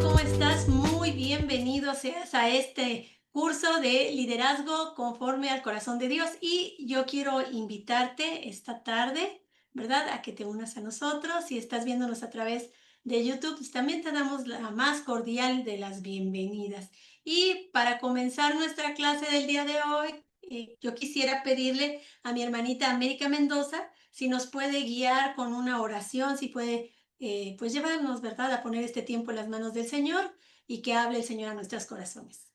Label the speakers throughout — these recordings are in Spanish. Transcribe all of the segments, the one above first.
Speaker 1: ¿cómo estás? Muy bienvenido seas a este curso de liderazgo conforme al corazón de Dios. Y yo quiero invitarte esta tarde, ¿verdad?, a que te unas a nosotros. Si estás viéndonos a través de YouTube, pues también te damos la más cordial de las bienvenidas. Y para comenzar nuestra clase del día de hoy, yo quisiera pedirle a mi hermanita América Mendoza si nos puede guiar con una oración, si puede pues llévanos, ¿verdad?, a poner este tiempo en las manos del Señor y que hable el Señor a nuestros corazones.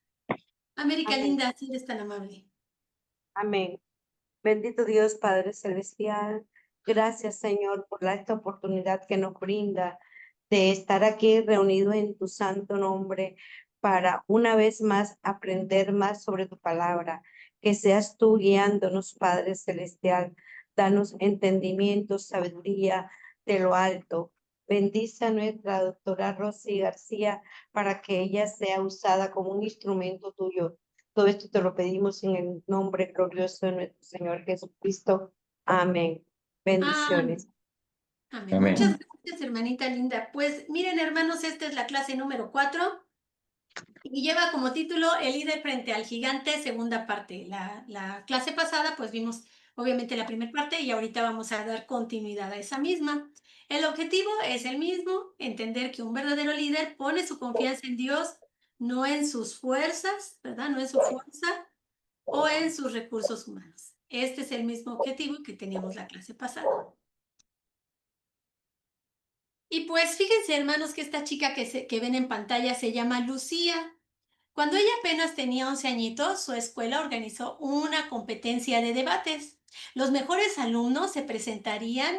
Speaker 1: América
Speaker 2: Amén,
Speaker 1: linda, si eres tan amable.
Speaker 2: amén. Bendito Dios Padre Celestial, gracias Señor por esta oportunidad que nos brinda de estar aquí reunido en tu santo nombre para una vez más aprender más sobre tu palabra. Que seas tú guiándonos, Padre Celestial. Danos entendimiento, sabiduría de lo alto. Bendice a nuestra doctora Rosy García para que ella sea usada como un instrumento tuyo. Todo esto te lo pedimos en el nombre glorioso de nuestro Señor Jesucristo. Amén. Bendiciones.
Speaker 1: Amén. Amén.
Speaker 3: Amén.
Speaker 1: Muchas gracias, hermanita linda. Pues miren, hermanos, esta es la clase número 4 y lleva como título El líder frente al gigante, segunda parte. La clase pasada, pues vimos obviamente la primera parte y ahorita vamos a dar continuidad a esa misma. El objetivo es el mismo, entender que un verdadero líder pone su confianza en Dios, no en sus fuerzas, ¿verdad? No en su fuerza o en sus recursos humanos. Este es el mismo objetivo que teníamos la clase pasada. Y pues fíjense, hermanos, que esta chica que ven en pantalla se llama Lucía. Cuando ella apenas tenía 11 añitos, su escuela organizó una competencia de debates. Los mejores alumnos se presentarían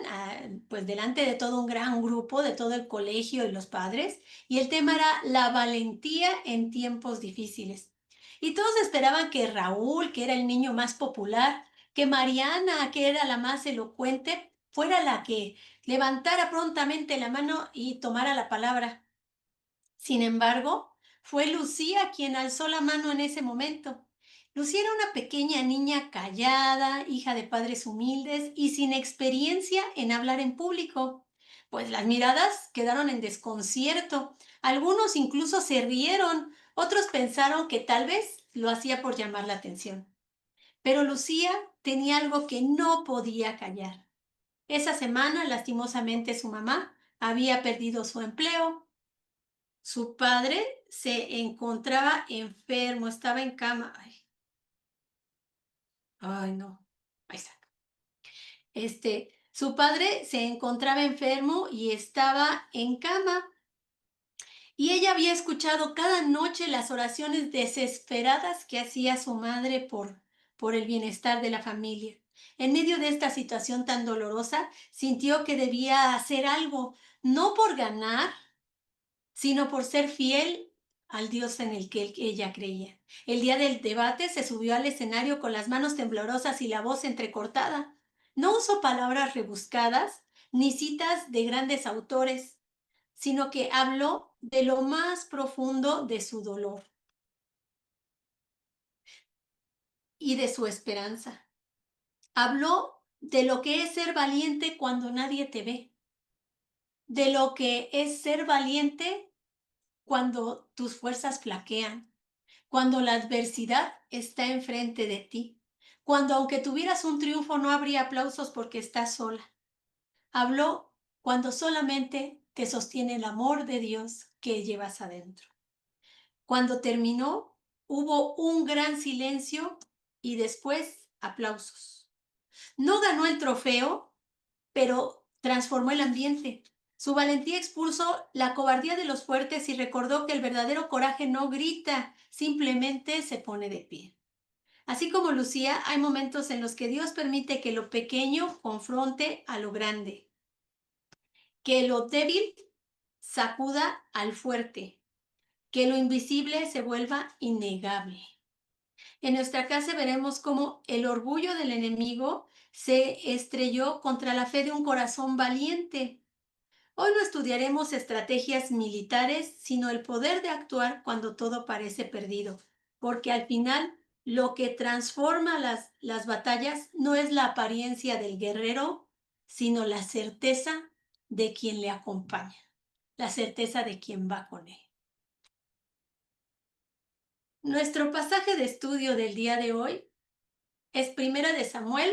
Speaker 1: pues delante de todo un gran grupo, de todo el colegio y los padres, y el tema era la valentía en tiempos difíciles. Y todos esperaban que Raúl, que era el niño más popular, que Mariana, que era la más elocuente, fuera la que levantara prontamente la mano y tomara la palabra. Sin embargo, fue Lucía quien alzó la mano en ese momento. Lucía era una pequeña niña callada, hija de padres humildes y sin experiencia en hablar en público. Pues las miradas quedaron en desconcierto. Algunos incluso se rieron, otros pensaron que tal vez lo hacía por llamar la atención. Pero Lucía tenía algo que no podía callar. Esa semana, lastimosamente, su mamá había perdido su empleo. Su padre se encontraba enfermo, estaba en cama. Ay, no. Ahí está. Su padre se encontraba enfermo y estaba en cama. Y ella había escuchado cada noche las oraciones desesperadas que hacía su madre por el bienestar de la familia. En medio de esta situación tan dolorosa, sintió que debía hacer algo, no por ganar, sino por ser fiel al Dios en el que ella creía. El día del debate se subió al escenario con las manos temblorosas y la voz entrecortada. No usó palabras rebuscadas ni citas de grandes autores, sino que habló de lo más profundo de su dolor y de su esperanza. Habló de lo que es ser valiente cuando nadie te ve, de lo que es ser valiente cuando tus fuerzas flaquean, cuando la adversidad está enfrente de ti, cuando aunque tuvieras un triunfo no habría aplausos porque estás sola. Habló cuando solamente te sostiene el amor de Dios que llevas adentro. Cuando terminó, hubo un gran silencio y después aplausos. No ganó el trofeo, pero transformó el ambiente. Su valentía expulsó la cobardía de los fuertes y recordó que el verdadero coraje no grita, simplemente se pone de pie. Así como Lucía, hay momentos en los que Dios permite que lo pequeño confronte a lo grande, que lo débil sacuda al fuerte, que lo invisible se vuelva innegable. En nuestra clase veremos cómo el orgullo del enemigo se estrelló contra la fe de un corazón valiente. Hoy no estudiaremos estrategias militares, sino el poder de actuar cuando todo parece perdido, porque al final lo que transforma las batallas no es la apariencia del guerrero, sino la certeza de quien le acompaña, la certeza de quien va con él. Nuestro pasaje de estudio del día de hoy es Primera de Samuel,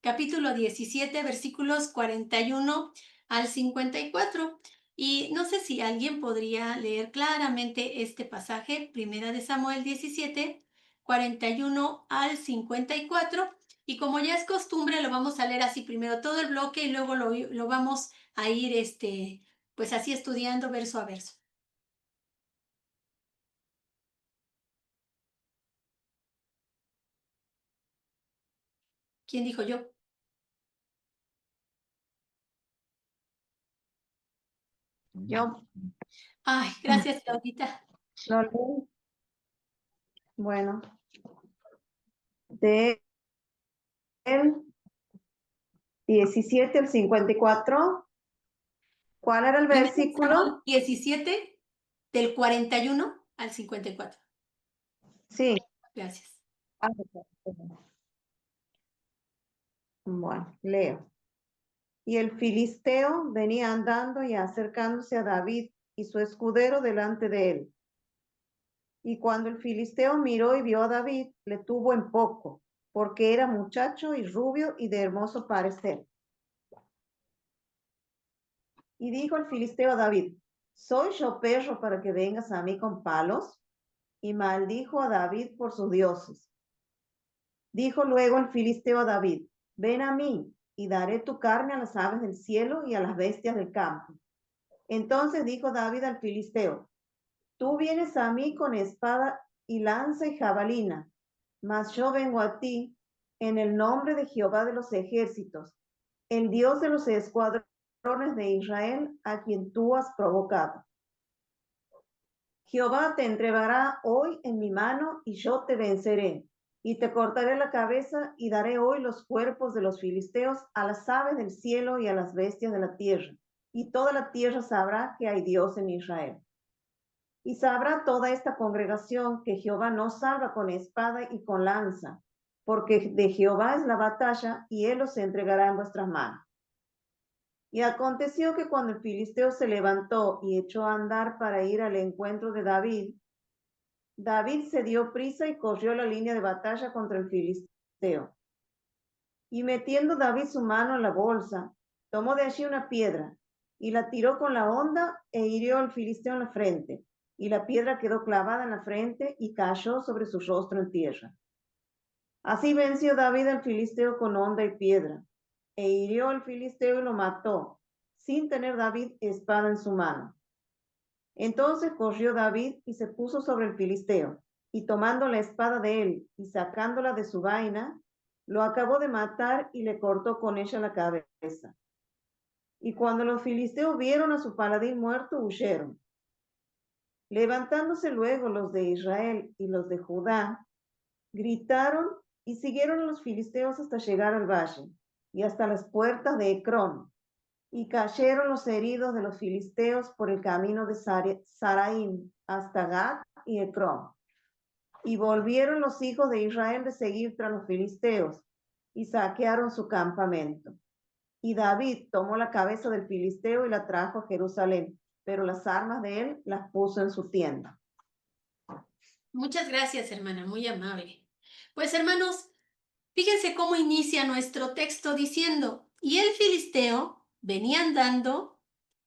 Speaker 1: capítulo 17, versículos 41 al 54. Y no sé si alguien podría leer claramente este pasaje, Primera de Samuel 17, 41 al 54. Y como ya es costumbre, lo vamos a leer así primero todo el bloque y luego lo vamos a ir, pues así estudiando verso a verso. ¿Quién dijo yo?
Speaker 3: Yo
Speaker 1: Ay, gracias, Claudita.
Speaker 3: lo leo. Bueno, del 17 al 54. ¿Cuál era el
Speaker 1: Primera de Samuel
Speaker 3: versículo?
Speaker 1: 17, del 41 al 54.
Speaker 3: Sí.
Speaker 1: Gracias.
Speaker 3: Ah, bueno, leo. Y el filisteo venía andando y acercándose a David y su escudero delante de él. Y cuando el filisteo miró y vio a David, le tuvo en poco, porque era muchacho y rubio y de hermoso parecer. Y dijo el filisteo a David: ¿Soy yo perro para que vengas a mí con palos? Y maldijo a David por sus dioses. Dijo luego el filisteo a David: Ven a mí, y daré tu carne a las aves del cielo y a las bestias del campo. Entonces dijo David al filisteo: Tú vienes a mí con espada y lanza y jabalina, mas yo vengo a ti en el nombre de Jehová de los ejércitos, el Dios de los escuadrones de Israel, a quien tú has provocado. Jehová te entregará hoy en mi mano y yo te venceré, y te cortaré la cabeza y daré hoy los cuerpos de los filisteos a las aves del cielo y a las bestias de la tierra, y toda la tierra sabrá que hay Dios en Israel. Y sabrá toda esta congregación que Jehová no salva con espada y con lanza, porque de Jehová es la batalla y él los entregará en vuestras manos. Y aconteció que cuando el filisteo se levantó y echó a andar para ir al encuentro de David, David se dio prisa y corrió la línea de batalla contra el filisteo. Y metiendo David su mano en la bolsa, tomó de allí una piedra y la tiró con la honda e hirió al filisteo en la frente. Y la piedra quedó clavada en la frente y cayó sobre su rostro en tierra. Así venció David al filisteo con honda y piedra, e hirió al filisteo y lo mató, sin tener David espada en su mano. Entonces corrió David y se puso sobre el filisteo, y tomando la espada de él y sacándola de su vaina, lo acabó de matar y le cortó con ella la cabeza. Y cuando los filisteos vieron a su paladín muerto, huyeron. Levantándose luego los de Israel y los de Judá, gritaron y siguieron a los filisteos hasta llegar al valle y hasta las puertas de Ecrón. Y cayeron los heridos de los filisteos por el camino de Saraim hasta Gat y Ecrón. Y volvieron los hijos de Israel de seguir tras los filisteos y saquearon su campamento. Y David tomó la cabeza del filisteo y la trajo a Jerusalén, pero las armas de él las puso en su tienda.
Speaker 1: Muchas gracias, hermana, muy amable. Pues, hermanos, fíjense cómo inicia nuestro texto diciendo, y el filisteo venía andando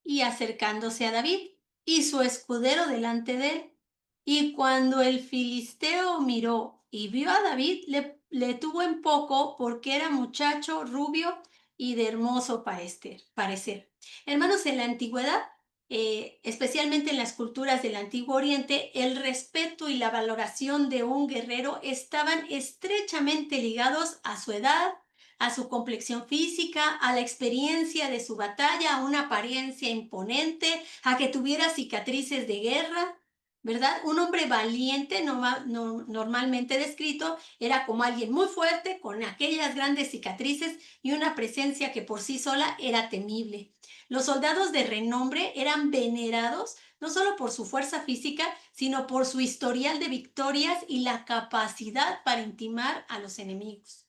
Speaker 1: y acercándose a David, y su escudero delante de él. Y cuando el filisteo miró y vio a David, le tuvo en poco porque era muchacho rubio y de hermoso parecer. Hermanos, en la antigüedad, especialmente en las culturas del Antiguo Oriente, el respeto y la valoración de un guerrero estaban estrechamente ligados a su edad, a su complexión física, a la experiencia de su batalla, a una apariencia imponente, a que tuviera cicatrices de guerra, ¿verdad? Un hombre valiente, normalmente descrito, era como alguien muy fuerte, con aquellas grandes cicatrices y una presencia que por sí sola era temible. Los soldados de renombre eran venerados no solo por su fuerza física, sino por su historial de victorias y la capacidad para intimar a los enemigos.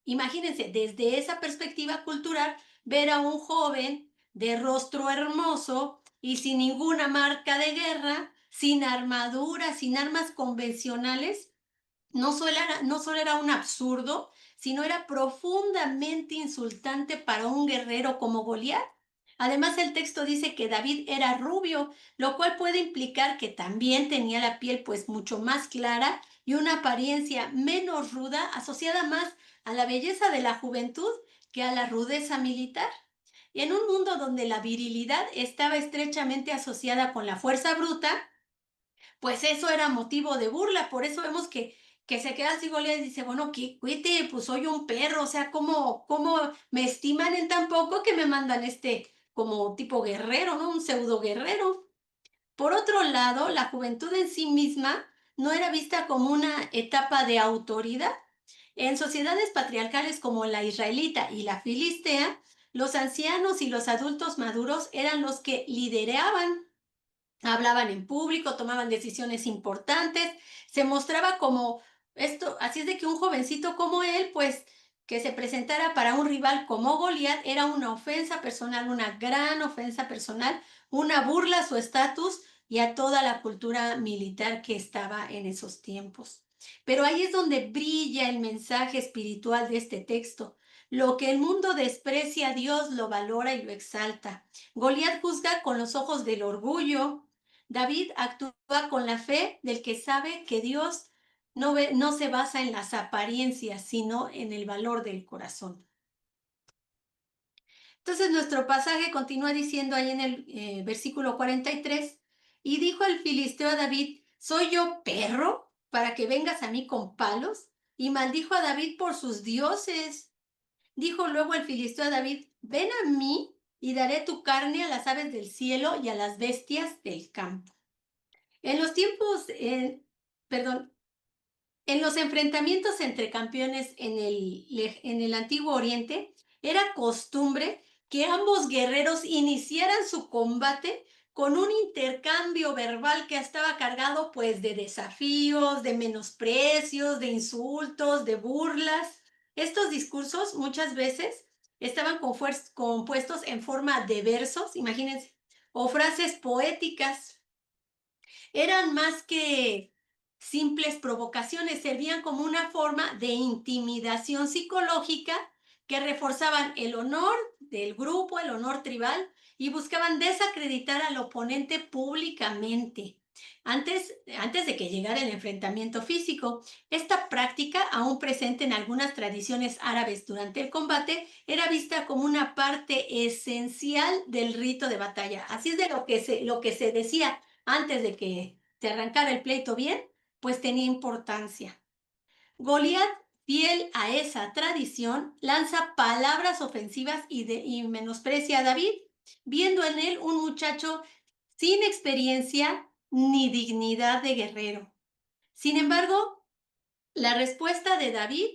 Speaker 1: Imagínense, desde esa perspectiva cultural, ver a un joven de rostro hermoso y sin ninguna marca de guerra, sin armadura, sin armas convencionales, no solo era un absurdo, sino era profundamente insultante para un guerrero como Goliat. Además, el texto dice que David era rubio, lo cual puede implicar que también tenía la piel pues mucho más clara y una apariencia menos ruda, asociada más a la belleza de la juventud que a la rudeza militar. Y en un mundo donde la virilidad estaba estrechamente asociada con la fuerza bruta, pues eso era motivo de burla. Por eso vemos que se queda así Goliat y dice, bueno, cuite, pues soy un perro, o sea, ¿cómo me estiman en tan poco que me mandan como tipo guerrero, ¿no? Un pseudo guerrero. Por otro lado, la juventud en sí misma no era vista como una etapa de autoridad. En sociedades patriarcales como la israelita y la filistea, los ancianos y los adultos maduros eran los que lideraban, hablaban en público, tomaban decisiones importantes, se mostraba como esto, así es de que un jovencito como él, pues que se presentara para un rival como Goliat era una ofensa personal, una gran ofensa personal, una burla a su estatus y a toda la cultura militar que estaba en esos tiempos. Pero ahí es donde brilla el mensaje espiritual de este texto. Lo que el mundo desprecia, Dios lo valora y lo exalta. Goliat juzga con los ojos del orgullo. David actúa con la fe del que sabe que Dios no se basa en las apariencias, sino en el valor del corazón. Entonces nuestro pasaje continúa diciendo ahí en el versículo 43, y dijo el filisteo a David, ¿soy yo perro para que vengas a mí con palos? Y maldijo a David por sus dioses. Dijo luego el filisteo a David, ven a mí y daré tu carne a las aves del cielo y a las bestias del campo. En los tiempos, perdón, en los enfrentamientos entre campeones en el Antiguo Oriente, era costumbre que ambos guerreros iniciaran su combate con un intercambio verbal que estaba cargado pues de desafíos, de menosprecios, de insultos, de burlas. Estos discursos muchas veces estaban compuestos en forma de versos, imagínense, o frases poéticas. Eran más que simples provocaciones, servían como una forma de intimidación psicológica que reforzaban el honor del grupo, el honor tribal, y buscaban desacreditar al oponente públicamente. Antes de que llegara el enfrentamiento físico, esta práctica, aún presente en algunas tradiciones árabes durante el combate, era vista como una parte esencial del rito de batalla. Así es de lo que se decía antes de que se arrancara el pleito bien, pues tenía importancia. Goliat, fiel a esa tradición, lanza palabras ofensivas y menosprecia a David, viendo en él un muchacho sin experiencia ni dignidad de guerrero. Sin embargo, la respuesta de David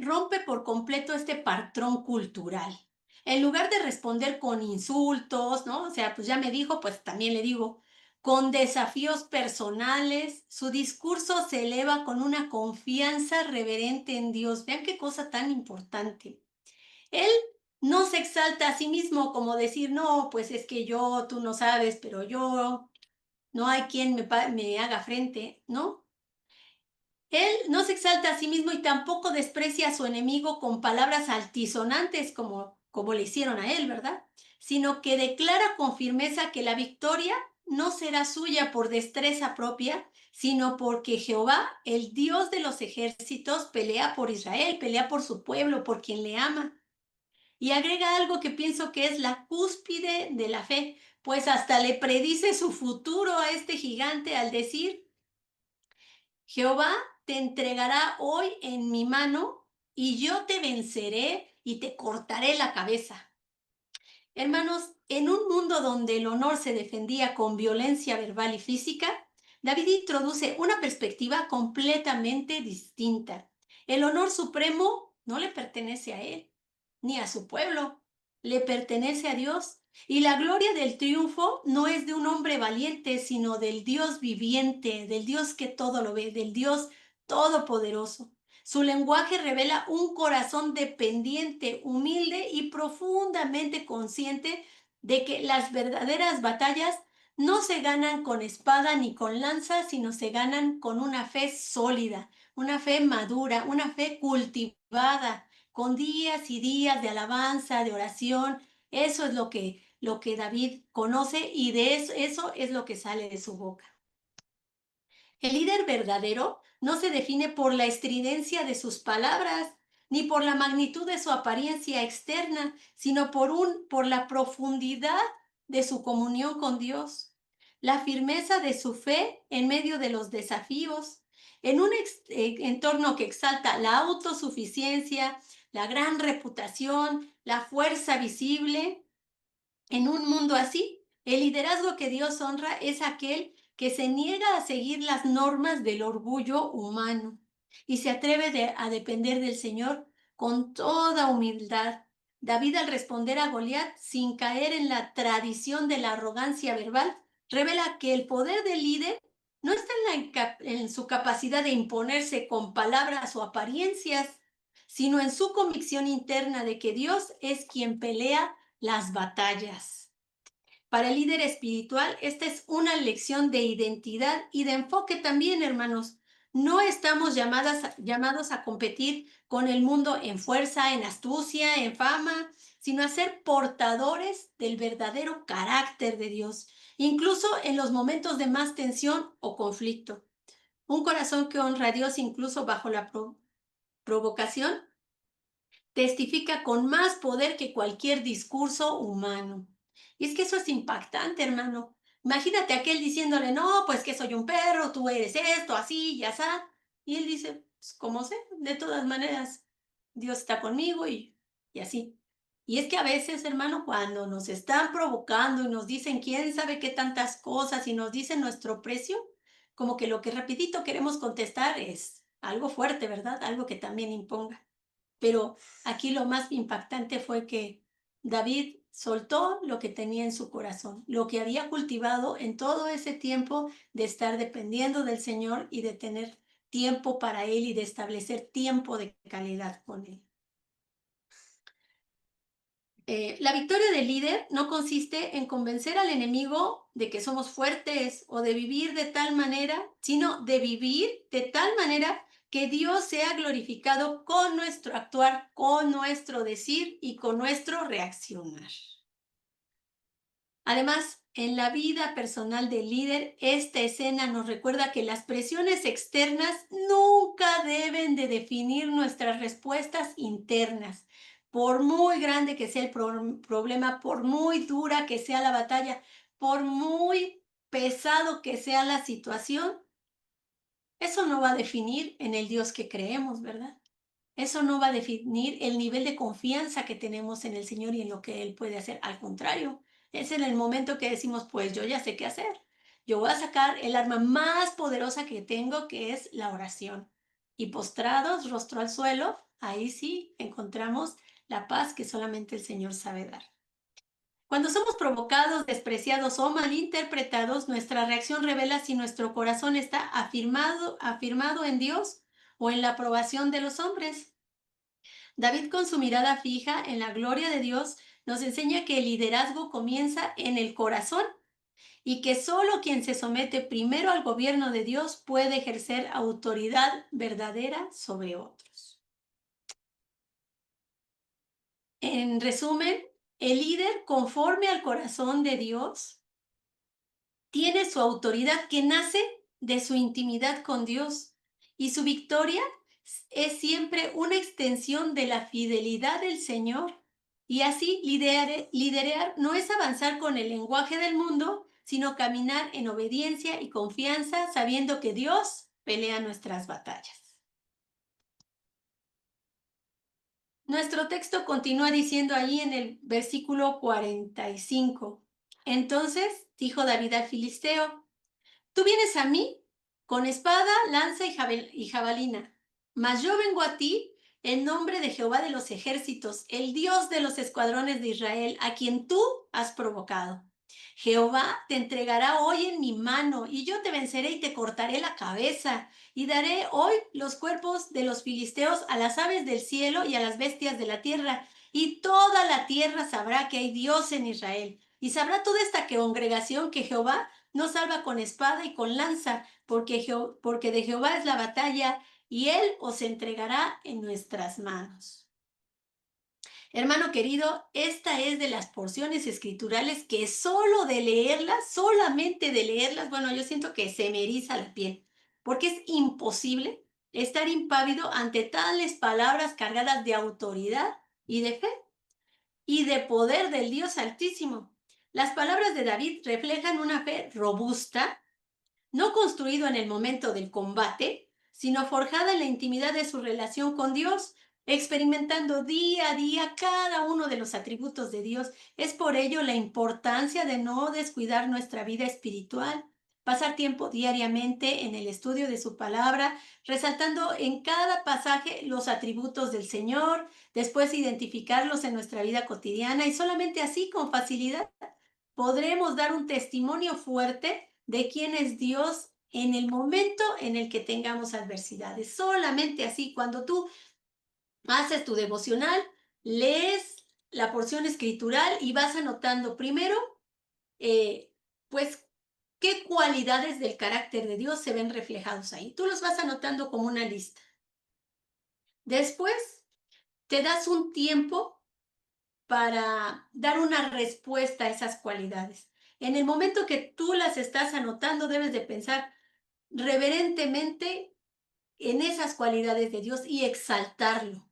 Speaker 1: rompe por completo este patrón cultural. En lugar de responder con insultos, ¿no? O sea, pues ya me dijo, pues también le digo, con desafíos personales, su discurso se eleva con una confianza reverente en Dios. Vean qué cosa tan importante. Él no se exalta a sí mismo como decir, no, pues es que yo, tú no sabes, pero yo, no hay quien me haga frente, ¿no? Él no se exalta a sí mismo y tampoco desprecia a su enemigo con palabras altisonantes como le hicieron a él, ¿verdad? Sino que declara con firmeza que la victoria no será suya por destreza propia, sino porque Jehová, el Dios de los ejércitos, pelea por Israel, pelea por su pueblo, por quien le ama. Y agrega algo que pienso que es la cúspide de la fe, pues hasta le predice su futuro a este gigante al decir, Jehová te entregará hoy en mi mano y yo te venceré y te cortaré la cabeza. Hermanos, en un mundo donde el honor se defendía con violencia verbal y física, David introduce una perspectiva completamente distinta. El honor supremo no le pertenece a él, ni a su pueblo, le pertenece a Dios. Y la gloria del triunfo no es de un hombre valiente, sino del Dios viviente, del Dios que todo lo ve, del Dios todopoderoso. Su lenguaje revela un corazón dependiente, humilde y profundamente consciente de que las verdaderas batallas no se ganan con espada ni con lanza, sino se ganan con una fe sólida, una fe madura, una fe cultivada, con días y días de alabanza, de oración. Eso es lo que David conoce y de eso es lo que sale de su boca. El líder verdadero no se define por la estridencia de sus palabras, ni por la magnitud de su apariencia externa, sino por la profundidad de su comunión con Dios, la firmeza de su fe en medio de los desafíos, en un entorno que exalta la autosuficiencia, la gran reputación, la fuerza visible. En un mundo así, el liderazgo que Dios honra es aquel que se niega a seguir las normas del orgullo humano y se atreve a depender del Señor con toda humildad. David, al responder a Goliat sin caer en la tradición de la arrogancia verbal, revela que el poder del líder no está en su capacidad de imponerse con palabras o apariencias, sino en su convicción interna de que Dios es quien pelea las batallas. Para el líder espiritual, esta es una lección de identidad y de enfoque también, hermanos. No estamos llamados a competir con el mundo en fuerza, en astucia, en fama, sino a ser portadores del verdadero carácter de Dios, incluso en los momentos de más tensión o conflicto. Un corazón que honra a Dios incluso bajo la provocación testifica con más poder que cualquier discurso humano. Y es que eso es impactante, hermano. Imagínate a aquel diciéndole, no, pues que soy un perro, tú eres esto, así y así. Y él dice, pues como sé, de todas maneras, Dios está conmigo y así. Y es que a veces, hermano, cuando nos están provocando y nos dicen quién sabe qué tantas cosas y nos dicen nuestro precio, como que lo que rapidito queremos contestar es algo fuerte, ¿verdad? Algo que también imponga. Pero aquí lo más impactante fue que David soltó lo que tenía en su corazón, lo que había cultivado en todo ese tiempo de estar dependiendo del Señor y de tener tiempo para Él y de establecer tiempo de calidad con Él. La victoria del líder no consiste en convencer al enemigo de que somos fuertes o de vivir de tal manera, sino de vivir de tal manera que Dios sea glorificado con nuestro actuar, con nuestro decir y con nuestro reaccionar. Además, en la vida personal del líder, esta escena nos recuerda que las presiones externas nunca deben de definir nuestras respuestas internas. Por muy grande que sea el problema, por muy dura que sea la batalla, por muy pesado que sea la situación, eso no va a definir en el Dios que creemos, ¿verdad? Eso no va a definir el nivel de confianza que tenemos en el Señor y en lo que Él puede hacer. Al contrario, es en el momento que decimos, pues yo ya sé qué hacer. Yo voy a sacar el arma más poderosa que tengo, que es la oración. Y postrados, rostro al suelo, ahí sí encontramos la paz que solamente el Señor sabe dar. Cuando somos provocados, despreciados o malinterpretados, nuestra reacción revela si nuestro corazón está afirmado en Dios o en la aprobación de los hombres. David, con su mirada fija en la gloria de Dios, nos enseña que el liderazgo comienza en el corazón y que solo quien se somete primero al gobierno de Dios puede ejercer autoridad verdadera sobre otros. En resumen, el líder conforme al corazón de Dios tiene su autoridad que nace de su intimidad con Dios y su victoria es siempre una extensión de la fidelidad del Señor. Y así liderar no es avanzar con el lenguaje del mundo, sino caminar en obediencia y confianza, sabiendo que Dios pelea nuestras batallas. Nuestro texto continúa diciendo allí en el versículo 45. Entonces dijo David al filisteo, tú vienes a mí con espada, lanza y jabalina, mas yo vengo a ti en nombre de Jehová de los ejércitos, el Dios de los escuadrones de Israel, a quien tú has provocado. Jehová te entregará hoy en mi mano, y yo te venceré y te cortaré la cabeza, y daré hoy los cuerpos de los filisteos a las aves del cielo y a las bestias de la tierra, y toda la tierra sabrá que hay Dios en Israel. Y sabrá toda esta congregación que Jehová no salva con espada y con lanza, porque de Jehová es la batalla, y él os entregará en nuestras manos. Hermano querido, esta es de las porciones escriturales que solo de leerlas, solamente de leerlas, bueno, yo siento que se me eriza la piel, porque es imposible estar impávido ante tales palabras cargadas de autoridad y de fe y de poder del Dios Altísimo. Las palabras de David reflejan una fe robusta, no construido en el momento del combate, sino forjada en la intimidad de su relación con Dios, experimentando día a día cada uno de los atributos de Dios. Es por ello la importancia de no descuidar nuestra vida espiritual, pasar tiempo diariamente en el estudio de su palabra, resaltando en cada pasaje los atributos del Señor, después identificarlos en nuestra vida cotidiana y solamente así, con facilidad, podremos dar un testimonio fuerte de quién es Dios en el momento en el que tengamos adversidades. Solamente así, cuando tú haces tu devocional, lees la porción escritural y vas anotando primero, pues, qué cualidades del carácter de Dios se ven reflejados ahí. Tú los vas anotando como una lista. Después, te das un tiempo para dar una respuesta a esas cualidades. En el momento que tú las estás anotando, debes de pensar reverentemente en esas cualidades de Dios y exaltarlo.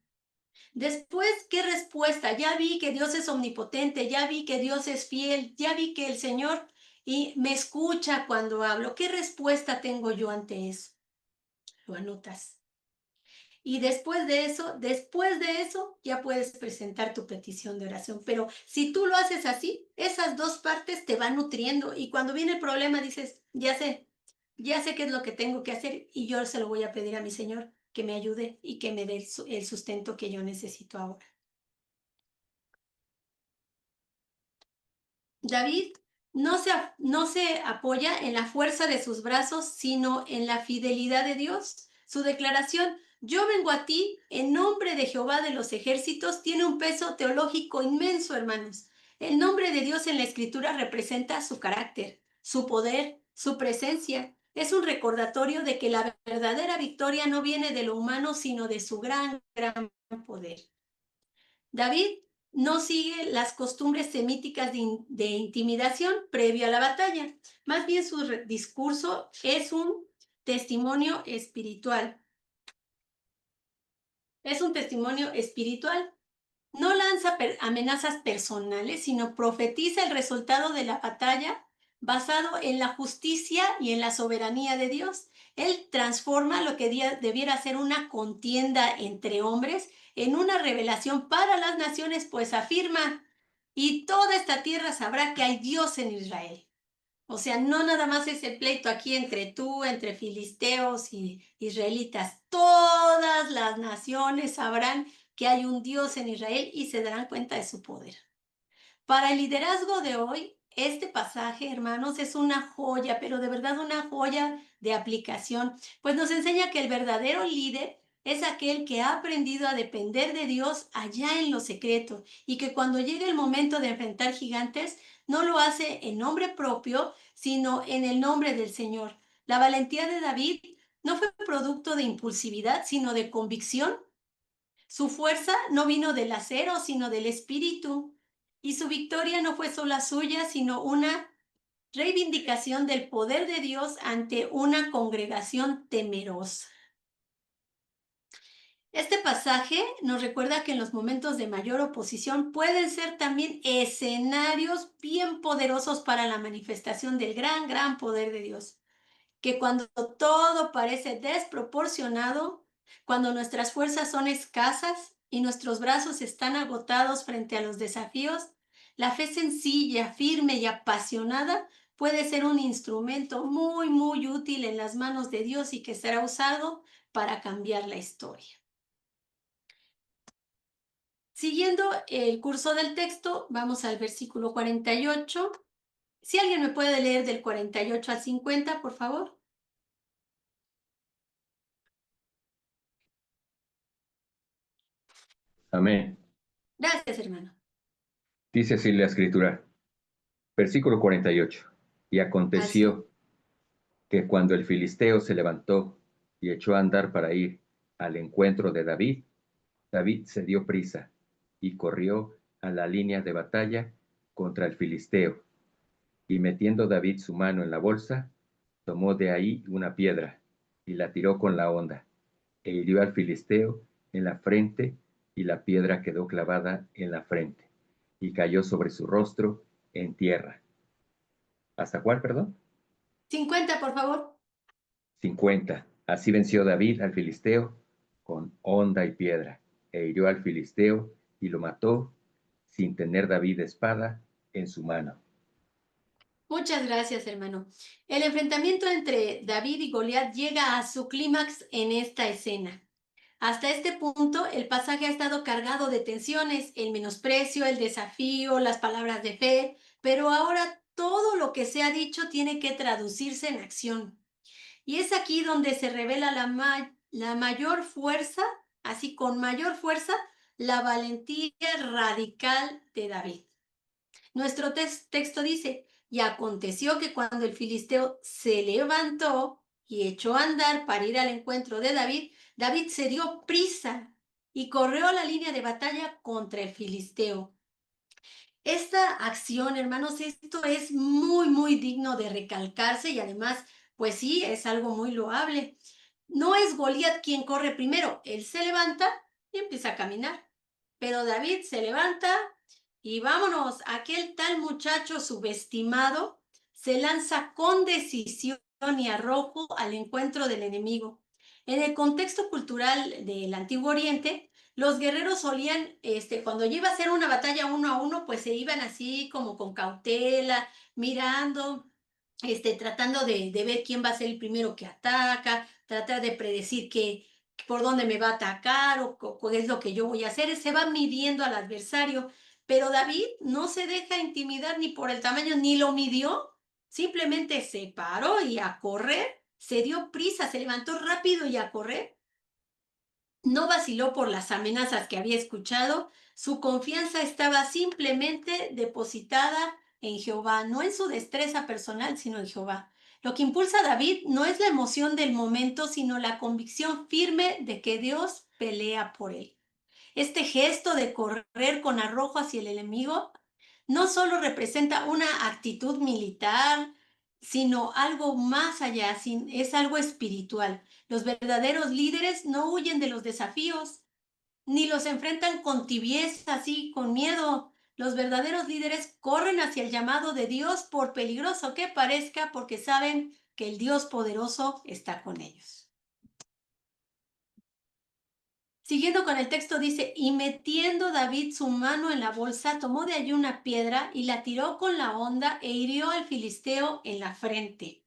Speaker 1: Después, ¿qué respuesta? Ya vi que Dios es omnipotente, ya vi que Dios es fiel, ya vi que el Señor me escucha cuando hablo. ¿Qué respuesta tengo yo ante eso? Lo anotas. Y después de eso, ya puedes presentar tu petición de oración. Pero si tú lo haces así, esas dos partes te van nutriendo y cuando viene el problema dices, ya sé qué es lo que tengo que hacer y yo se lo voy a pedir a mi Señor que me ayude y que me dé el sustento que yo necesito ahora. David no se apoya en la fuerza de sus brazos, sino en la fidelidad de Dios. Su declaración, yo vengo a ti en nombre de Jehová de los ejércitos, tiene un peso teológico inmenso, hermanos. El nombre de Dios en la escritura representa su carácter, su poder, su presencia. Es un recordatorio de que la verdadera victoria no viene de lo humano, sino de su gran poder. David no sigue las costumbres semíticas de intimidación previo a la batalla. Más bien su discurso es un testimonio espiritual. Es un testimonio espiritual. No lanza amenazas personales, sino profetiza el resultado de la batalla basado en la justicia y en la soberanía de Dios. Él transforma lo que debiera ser una contienda entre hombres en una revelación para las naciones, pues afirma, y toda esta tierra sabrá que hay Dios en Israel. O sea, no nada más es el pleito aquí entre filisteos y israelitas. Todas las naciones sabrán que hay un Dios en Israel y se darán cuenta de su poder. Para el liderazgo de hoy, este pasaje, hermanos, es una joya, pero de verdad una joya de aplicación, pues nos enseña que el verdadero líder es aquel que ha aprendido a depender de Dios allá en lo secreto y que cuando llega el momento de enfrentar gigantes, no lo hace en nombre propio, sino en el nombre del Señor. La valentía de David no fue producto de impulsividad, sino de convicción. Su fuerza no vino del acero, sino del espíritu. Y su victoria no fue sola suya, sino una reivindicación del poder de Dios ante una congregación temerosa. Este pasaje nos recuerda que en los momentos de mayor oposición pueden ser también escenarios bien poderosos para la manifestación del gran poder de Dios. Que cuando todo parece desproporcionado, cuando nuestras fuerzas son escasas y nuestros brazos están agotados frente a los desafíos, la fe sencilla, firme y apasionada puede ser un instrumento muy útil en las manos de Dios y que será usado para cambiar la historia. Siguiendo el curso del texto, vamos al versículo 48. Si alguien me puede leer del 48 al 50, por favor.
Speaker 4: Amén.
Speaker 1: Gracias, hermano.
Speaker 4: Dice así la escritura. Versículo 48. Y
Speaker 1: Así.
Speaker 4: aconteció que cuando el filisteo se levantó y echó a andar para ir al encuentro de David, David se dio prisa y corrió a la línea de batalla contra el filisteo. Y metiendo David su mano en la bolsa, tomó de ahí una piedra y la tiró con la honda, e hirió al filisteo en la frente, y la piedra quedó clavada en la frente, y cayó sobre su rostro en tierra. ¿Hasta cuál, perdón?
Speaker 1: 50, por favor.
Speaker 4: 50. Así venció David al filisteo con honda y piedra, e hirió al filisteo y lo mató, sin tener David espada en su mano.
Speaker 1: Muchas gracias, hermano. El enfrentamiento entre David y Goliat llega a su clímax en esta escena. Hasta este punto, el pasaje ha estado cargado de tensiones, el menosprecio, el desafío, las palabras de fe, pero ahora todo lo que se ha dicho tiene que traducirse en acción. Y es aquí donde se revela la mayor fuerza, así con mayor fuerza, la valentía radical de David. Nuestro texto dice, y aconteció que cuando el filisteo se levantó y echó a andar para ir al encuentro de David, David se dio prisa y corrió a la línea de batalla contra el filisteo. Esta acción, hermanos, esto es muy, muy digno de recalcarse y además, pues sí, es algo muy loable. No es Goliat quien corre primero, él se levanta y empieza a caminar. Pero David se levanta y vámonos, aquel tal muchacho subestimado se lanza con decisión y arrojo al encuentro del enemigo. En el contexto cultural del Antiguo Oriente, los guerreros solían, cuando iba a ser una batalla uno a uno, pues se iban así como con cautela, mirando, tratando de ver quién va a ser el primero que ataca, tratar de predecir por dónde me va a atacar o qué es lo que yo voy a hacer. Se va midiendo al adversario, pero David no se deja intimidar ni por el tamaño, ni lo midió, simplemente se paró y a correr, se dio prisa, se levantó rápido y a correr. No vaciló por las amenazas que había escuchado, su confianza estaba simplemente depositada en Jehová, no en su destreza personal, sino en Jehová. Lo que impulsa a David no es la emoción del momento, sino la convicción firme de que Dios pelea por él. Este gesto de correr con arrojo hacia el enemigo no solo representa una actitud militar, sino algo más allá, es algo espiritual. Los verdaderos líderes no huyen de los desafíos, ni los enfrentan con tibieza, así, con miedo. Los verdaderos líderes corren hacia el llamado de Dios, por peligroso que parezca, porque saben que el Dios poderoso está con ellos. Siguiendo con el texto dice, y metiendo David su mano en la bolsa, tomó de allí una piedra y la tiró con la honda e hirió al filisteo en la frente.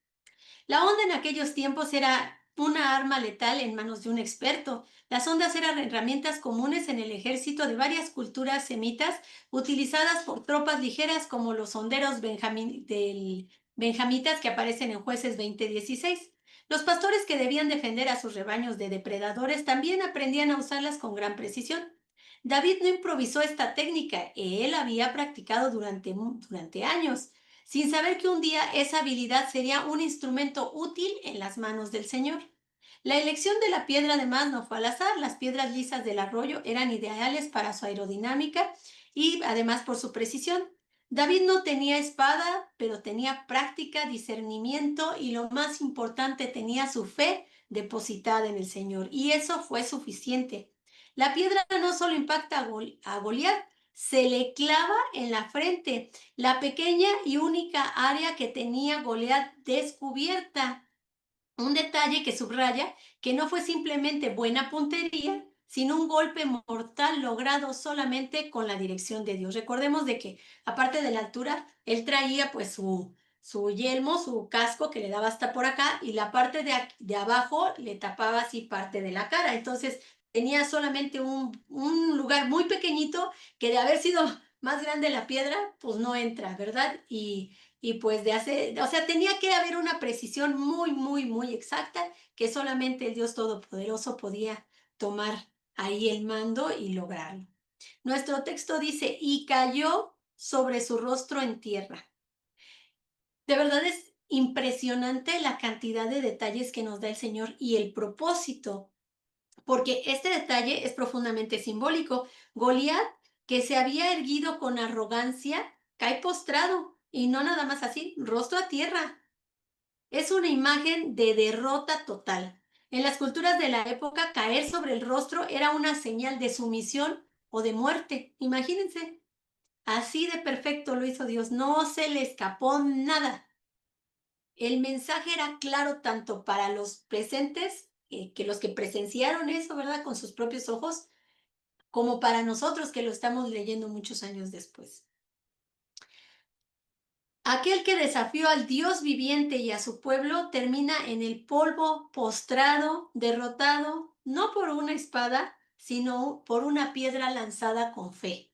Speaker 1: La honda en aquellos tiempos era una arma letal en manos de un experto. Las hondas eran herramientas comunes en el ejército de varias culturas semitas, utilizadas por tropas ligeras como los honderos benjamitas que aparecen en Jueces 20:16. Los pastores que debían defender a sus rebaños de depredadores también aprendían a usarlas con gran precisión. David no improvisó esta técnica, él había practicado durante años, sin saber que un día esa habilidad sería un instrumento útil en las manos del Señor. La elección de la piedra además no fue al azar, las piedras lisas del arroyo eran ideales para su aerodinámica y además por su precisión. David no tenía espada, pero tenía práctica, discernimiento y lo más importante, tenía su fe depositada en el Señor y eso fue suficiente. La piedra no solo impacta a Goliat, se le clava en la frente, la pequeña y única área que tenía Goliat descubierta. Un detalle que subraya que no fue simplemente buena puntería, sino un golpe mortal logrado solamente con la dirección de Dios. Recordemos de que, aparte de la altura, él traía pues su yelmo, su casco que le daba hasta por acá y la parte de abajo le tapaba así parte de la cara. Entonces tenía solamente un lugar muy pequeñito que de haber sido más grande la piedra, pues no entra, ¿verdad? Y pues o sea, tenía que haber una precisión muy, muy, muy exacta que solamente el Dios Todopoderoso podía tomar ahí el mando y lograrlo. Nuestro texto dice, y cayó sobre su rostro en tierra. De verdad es impresionante la cantidad de detalles que nos da el Señor y el propósito, porque este detalle es profundamente simbólico. Goliat, que se había erguido con arrogancia, cae postrado, y no nada más así, rostro a tierra. Es una imagen de derrota total. En las culturas de la época, caer sobre el rostro era una señal de sumisión o de muerte. Imagínense, así de perfecto lo hizo Dios, no se le escapó nada. El mensaje era claro tanto para los presentes, que los que presenciaron eso, ¿verdad? Con sus propios ojos, como para nosotros que lo estamos leyendo muchos años después. Aquel que desafió al Dios viviente y a su pueblo termina en el polvo, postrado, derrotado, no por una espada, sino por una piedra lanzada con fe.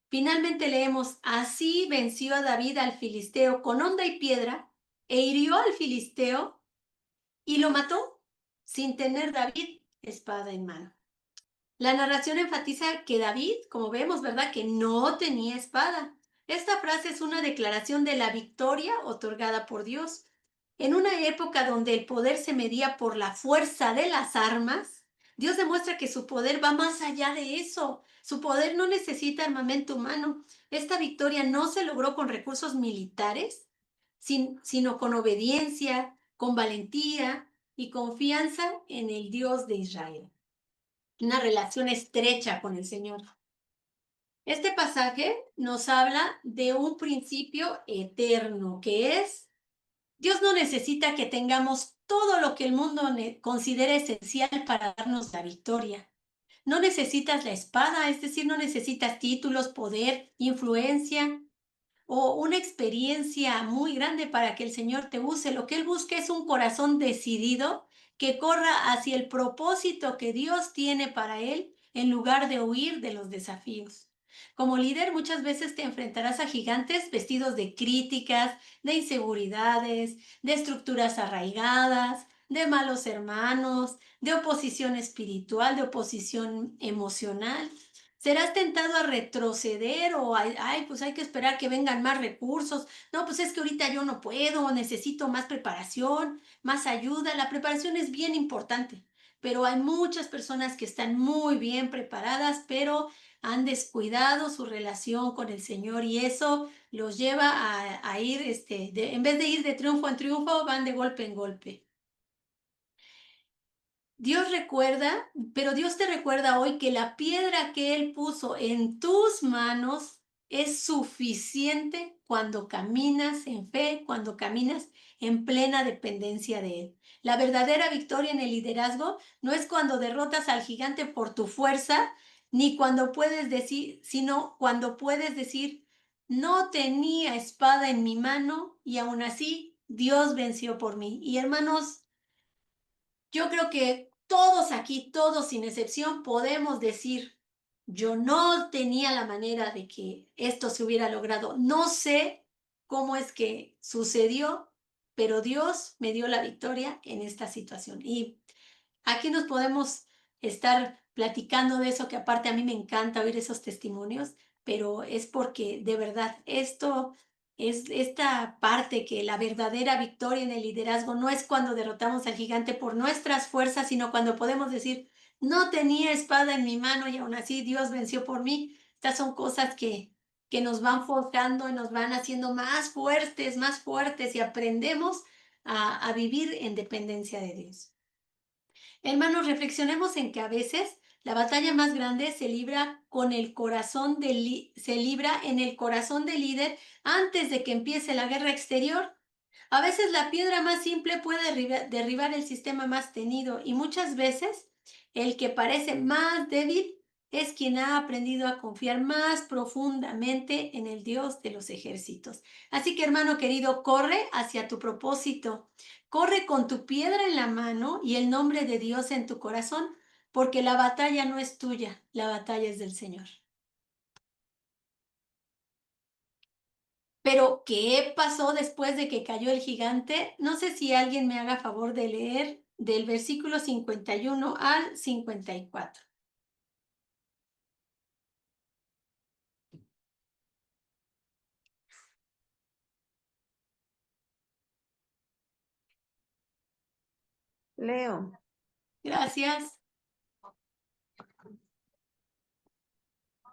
Speaker 1: Finalmente leemos, así venció a David al filisteo con honda y piedra, e hirió al filisteo y lo mató sin tener David espada en mano. La narración enfatiza que David, como vemos, ¿verdad?, que no tenía espada. Esta frase es una declaración de la victoria otorgada por Dios. En una época donde el poder se medía por la fuerza de las armas, Dios demuestra que su poder va más allá de eso. Su poder no necesita armamento humano. Esta victoria no se logró con recursos militares, sino con obediencia, con valentía y confianza en el Dios de Israel. Una relación estrecha con el Señor. Este pasaje nos habla de un principio eterno, que es, Dios no necesita que tengamos todo lo que el mundo considera esencial para darnos la victoria. No necesitas la espada, es decir, no necesitas títulos, poder, influencia o una experiencia muy grande para que el Señor te use. Lo que Él busca es un corazón decidido que corra hacia el propósito que Dios tiene para él en lugar de huir de los desafíos. Como líder, muchas veces te enfrentarás a gigantes vestidos de críticas, de inseguridades, de estructuras arraigadas, de malos hermanos, de oposición espiritual, de oposición emocional. Serás tentado a retroceder o pues hay que esperar que vengan más recursos. No, pues es que ahorita yo no puedo, necesito más preparación, más ayuda. La preparación es bien importante, pero hay muchas personas que están muy bien preparadas, pero han descuidado su relación con el Señor y eso los lleva a ir, en vez de ir de triunfo en triunfo, van de golpe en golpe. Dios recuerda, pero Dios te recuerda hoy que la piedra que Él puso en tus manos es suficiente cuando caminas en fe, cuando caminas en plena dependencia de Él. La verdadera victoria en el liderazgo no es cuando derrotas al gigante por tu fuerza, ni cuando puedes decir, sino cuando puedes decir, no tenía espada en mi mano y aún así Dios venció por mí. Y hermanos, yo creo que todos aquí, todos sin excepción, podemos decir, yo no tenía la manera de que esto se hubiera logrado. No sé cómo es que sucedió, pero Dios me dio la victoria en esta situación. Y aquí nos podemos estar platicando de eso, que aparte a mí me encanta oír esos testimonios, pero es porque de verdad esto es esta parte que la verdadera victoria en el liderazgo no es cuando derrotamos al gigante por nuestras fuerzas, sino cuando podemos decir, no tenía espada en mi mano y aún así Dios venció por mí. Estas son cosas que nos van forjando y nos van haciendo más fuertes y aprendemos a vivir en dependencia de Dios. Hermanos, reflexionemos en que a veces la batalla más grande se libra con el corazón se libra en el corazón del líder antes de que empiece la guerra exterior. A veces la piedra más simple puede derribar el sistema más tenido y muchas veces el que parece más débil es quien ha aprendido a confiar más profundamente en el Dios de los ejércitos. Así que, hermano querido, corre hacia tu propósito. Corre con tu piedra en la mano y el nombre de Dios en tu corazón, porque la batalla no es tuya, la batalla es del Señor. Pero, ¿qué pasó después de que cayó el gigante? No sé si alguien me haga favor de leer del versículo 51 al 54.
Speaker 3: Leo.
Speaker 1: Gracias.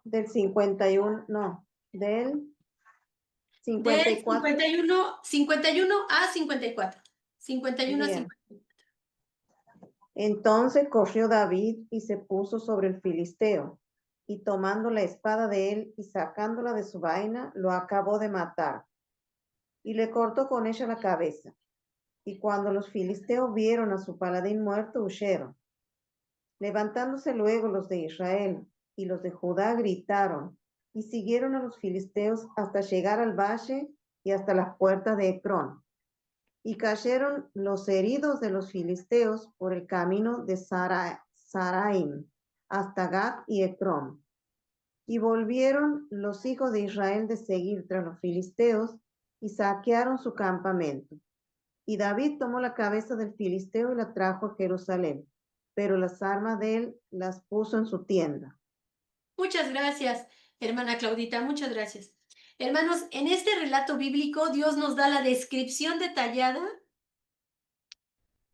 Speaker 3: Del 51, no, del
Speaker 1: Del
Speaker 3: 54.
Speaker 1: 51 a 54. 51 a
Speaker 3: Bien.
Speaker 1: 54.
Speaker 3: Entonces corrió David y se puso sobre el filisteo, y tomando la espada de él y sacándola de su vaina, lo acabó de matar, y le cortó con ella la cabeza. Y cuando los filisteos vieron a su paladín muerto, huyeron. Levantándose luego los de Israel y los de Judá gritaron, y siguieron a los filisteos hasta llegar al valle y hasta las puertas de Ecrón. Y cayeron los heridos de los filisteos por el camino de Saraim hasta Gat y Ecrón. Y volvieron los hijos de Israel de seguir tras los filisteos y saquearon su campamento. Y David tomó la cabeza del filisteo y la trajo a Jerusalén, pero las armas de él las puso en su tienda.
Speaker 1: Muchas gracias, hermana Claudita, muchas gracias. Hermanos, en este relato bíblico Dios nos da la descripción detallada,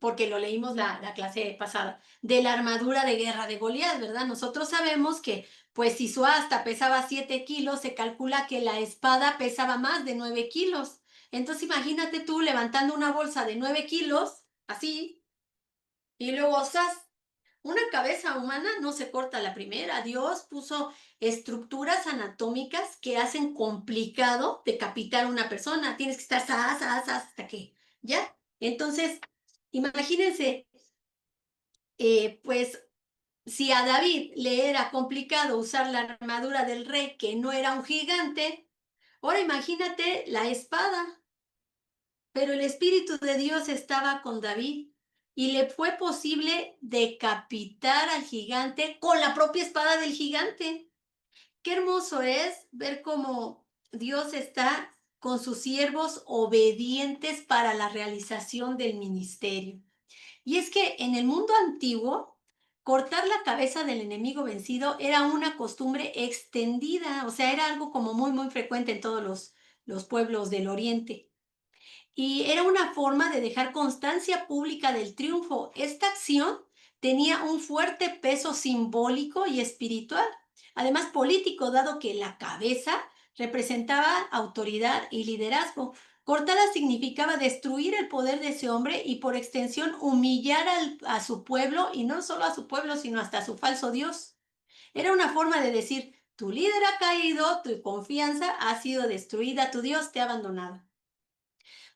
Speaker 1: porque lo leímos la clase pasada, de la armadura de guerra de Goliat, ¿verdad? Nosotros sabemos que, pues si su asta pesaba 7 kilos, se calcula que la espada pesaba más de 9 kilos. Entonces imagínate tú levantando una bolsa de 9 kilos, así, y luego, ¡zas! Una cabeza humana no se corta a la primera. Dios puso estructuras anatómicas que hacen complicado decapitar a una persona. Tienes que estar hasta que, ¿ya? Entonces, imagínense, pues, si a David le era complicado usar la armadura del rey, que no era un gigante, ahora imagínate la espada. Pero el Espíritu de Dios estaba con David y le fue posible decapitar al gigante con la propia espada del gigante. Qué hermoso es ver cómo Dios está con sus siervos obedientes para la realización del ministerio. Y es que en el mundo antiguo, cortar la cabeza del enemigo vencido era una costumbre extendida, o sea, era algo como muy frecuente en todos los pueblos del oriente. Y era una forma de dejar constancia pública del triunfo. Esta acción tenía un fuerte peso simbólico y espiritual, además político, dado que la cabeza representaba autoridad y liderazgo. Cortada significaba destruir el poder de ese hombre y por extensión humillar a su pueblo, y no solo a su pueblo, sino hasta a su falso Dios. Era una forma de decir, tu líder ha caído, tu confianza ha sido destruida, tu Dios te ha abandonado.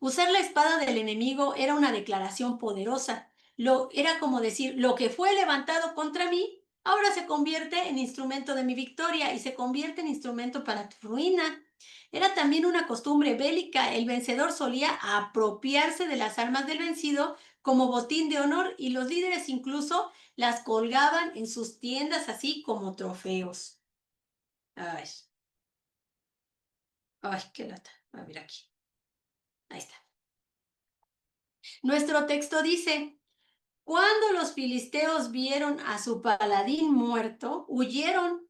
Speaker 1: Usar la espada del enemigo era una declaración poderosa. Era como decir, lo que fue levantado contra mí, ahora se convierte en instrumento de mi victoria y se convierte en instrumento para tu ruina. Era también una costumbre bélica. El vencedor solía apropiarse de las armas del vencido como botín de honor y los líderes incluso las colgaban en sus tiendas así como trofeos. Ay, ay, qué lata. A ver aquí. Ahí está. Nuestro texto dice, cuando los filisteos vieron a su paladín muerto, huyeron.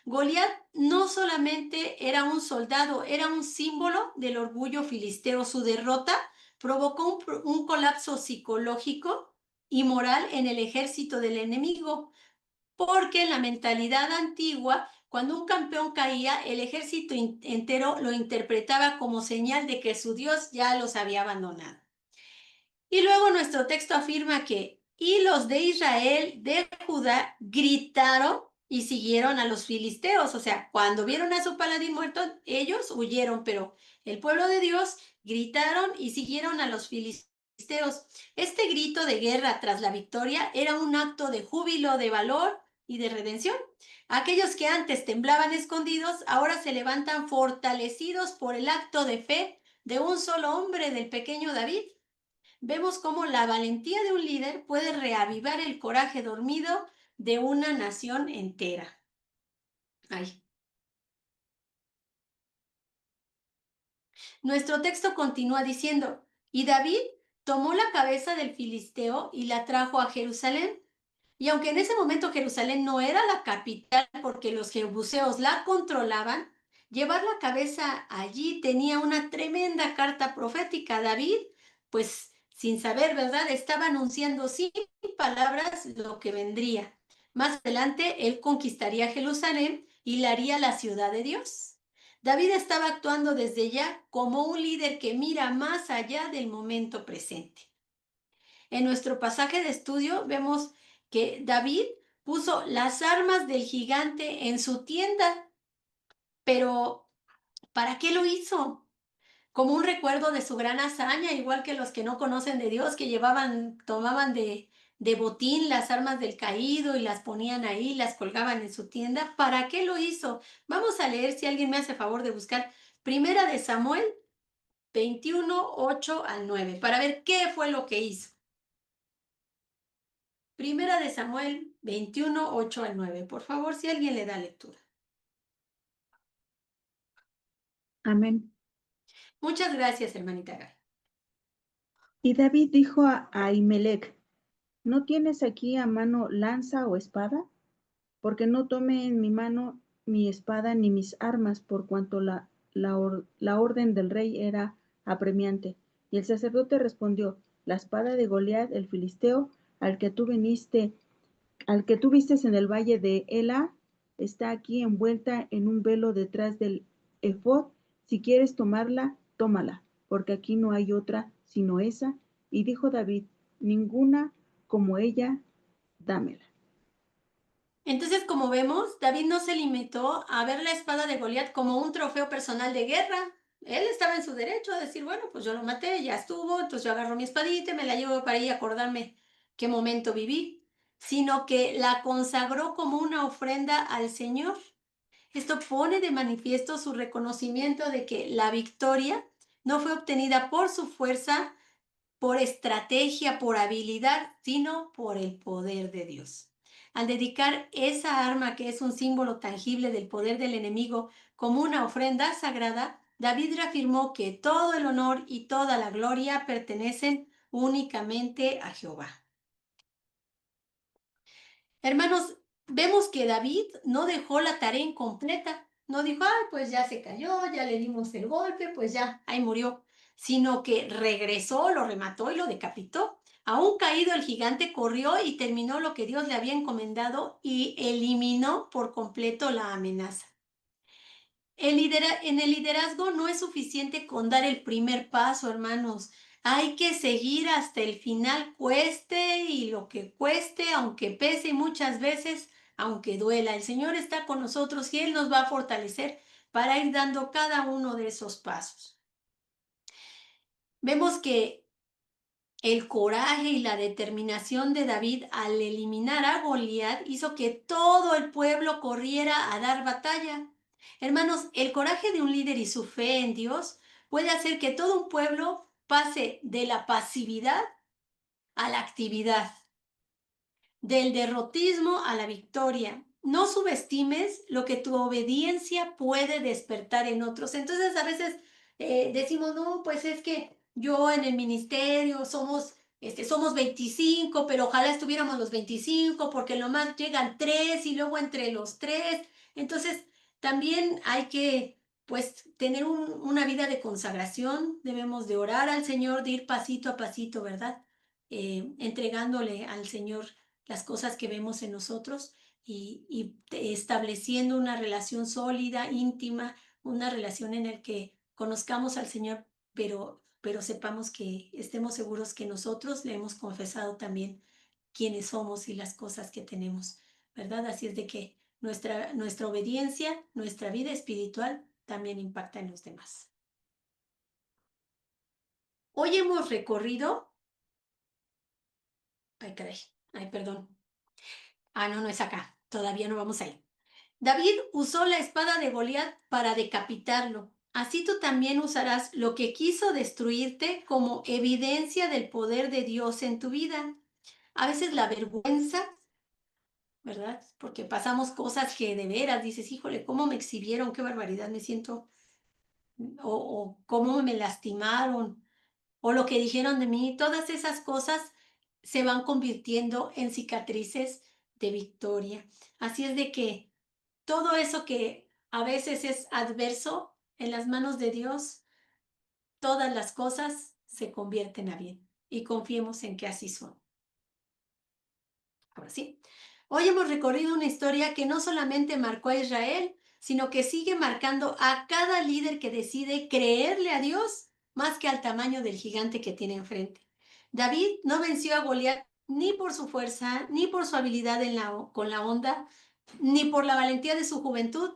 Speaker 1: Goliat no solamente era un soldado, era un símbolo del orgullo filisteo. Su derrota provocó un colapso psicológico y moral en el ejército del enemigo, porque en la mentalidad antigua, cuando un campeón caía, el ejército entero lo interpretaba como señal de que su Dios ya los había abandonado. Y luego nuestro texto afirma que, y los de Israel, de Judá, gritaron y siguieron a los filisteos. O sea, cuando vieron a su paladín muerto, ellos huyeron, pero el pueblo de Dios gritaron y siguieron a los filisteos. Este grito de guerra tras la victoria era un acto de júbilo, de valor y de redención. Aquellos que antes temblaban escondidos, ahora se levantan fortalecidos por el acto de fe de un solo hombre, del pequeño David. Vemos cómo la valentía de un líder puede reavivar el coraje dormido de una nación entera. Ay. Nuestro texto continúa diciendo, y David tomó la cabeza del filisteo y la trajo a Jerusalén. Y aunque en ese momento Jerusalén no era la capital porque los jebuseos la controlaban, llevar la cabeza allí tenía una tremenda carta profética. David, pues, sin saber, ¿verdad? Estaba anunciando sin palabras lo que vendría. Más adelante, él conquistaría Jerusalén y la haría la ciudad de Dios. David estaba actuando desde ya como un líder que mira más allá del momento presente. En nuestro pasaje de estudio vemos que David puso las armas del gigante en su tienda, pero ¿para qué lo hizo? Como un recuerdo de su gran hazaña, igual que los que no conocen de Dios, que tomaban de botín las armas del caído y las ponían ahí, las colgaban en su tienda. ¿Para qué lo hizo? Vamos a leer, si alguien me hace favor de buscar Primera de Samuel 21, 8 al 9, para ver qué fue lo que hizo. Primera de Samuel 21, 8 al 9. Por favor, si alguien le da lectura.
Speaker 5: Amén.
Speaker 1: Muchas gracias, hermanita Gaby.
Speaker 5: Y David dijo a Ahimelech, ¿no tienes aquí a mano lanza o espada? Porque no tome en mi mano mi espada ni mis armas, por cuanto la orden del rey era apremiante. Y el sacerdote respondió, la espada de Goliat, el filisteo, al que tú viste en el valle de Ela, está aquí envuelta en un velo detrás del efod. Si quieres tomarla, tómala, porque aquí no hay otra sino esa. Y dijo David, ninguna como ella, dámela.
Speaker 1: Entonces, como vemos, David no se limitó a ver la espada de Goliat como un trofeo personal de guerra. Él estaba en su derecho a decir, bueno, pues yo lo maté, ya estuvo, entonces yo agarro mi espadita y me la llevo para ahí a acordarme qué momento viví, sino que la consagró como una ofrenda al Señor. Esto pone de manifiesto su reconocimiento de que la victoria no fue obtenida por su fuerza, por estrategia, por habilidad, sino por el poder de Dios. Al dedicar esa arma, que es un símbolo tangible del poder del enemigo, como una ofrenda sagrada, David reafirmó que todo el honor y toda la gloria pertenecen únicamente a Jehová. Hermanos, vemos que David no dejó la tarea incompleta. No dijo, ay, pues ya se cayó, ya le dimos el golpe, pues ya, ahí murió. Sino que regresó, lo remató y lo decapitó. Aún caído el gigante corrió y terminó lo que Dios le había encomendado y eliminó por completo la amenaza. En el liderazgo no es suficiente con dar el primer paso, hermanos. Hay que seguir hasta el final, cueste y lo que cueste, aunque pese y muchas veces, aunque duela. El Señor está con nosotros y Él nos va a fortalecer para ir dando cada uno de esos pasos. Vemos que el coraje y la determinación de David al eliminar a Goliat hizo que todo el pueblo corriera a dar batalla. Hermanos, el coraje de un líder y su fe en Dios puede hacer que todo un pueblo pase de la pasividad a la actividad, del derrotismo a la victoria. No subestimes lo que tu obediencia puede despertar en otros. Entonces, a veces decimos, no, pues es que yo en el ministerio somos 25, pero ojalá estuviéramos los 25, porque lo más llegan 3 y luego entre los 3. Entonces, también hay que, pues, tener una vida de consagración. Debemos de orar al Señor, de ir pasito a pasito, ¿verdad? Entregándole al Señor las cosas que vemos en nosotros y estableciendo una relación sólida, íntima, una relación en la que conozcamos al Señor, pero sepamos que estemos seguros que nosotros le hemos confesado también quiénes somos y las cosas que tenemos, ¿verdad? Así es de que nuestra obediencia, nuestra vida espiritual también impacta en los demás. Hoy hemos recorrido... Ay, caray. Ay, perdón. Ah, no, no es acá. Todavía no vamos ahí. David usó la espada de Goliat para decapitarlo. Así tú también usarás lo que quiso destruirte como evidencia del poder de Dios en tu vida. A veces la vergüenza, ¿verdad? Porque pasamos cosas que de veras dices, híjole, ¿cómo me exhibieron? Qué barbaridad me siento. O cómo me lastimaron. O lo que dijeron de mí. Todas esas cosas se van convirtiendo en cicatrices de victoria. Así es de que todo eso que a veces es adverso en las manos de Dios, todas las cosas se convierten a bien. y confiemos en que así son. Ahora sí, hoy hemos recorrido una historia que no solamente marcó a Israel, sino que sigue marcando a cada líder que decide creerle a Dios más que al tamaño del gigante que tiene enfrente. David no venció a Goliat ni por su fuerza, ni por su habilidad con la onda, ni por la valentía de su juventud.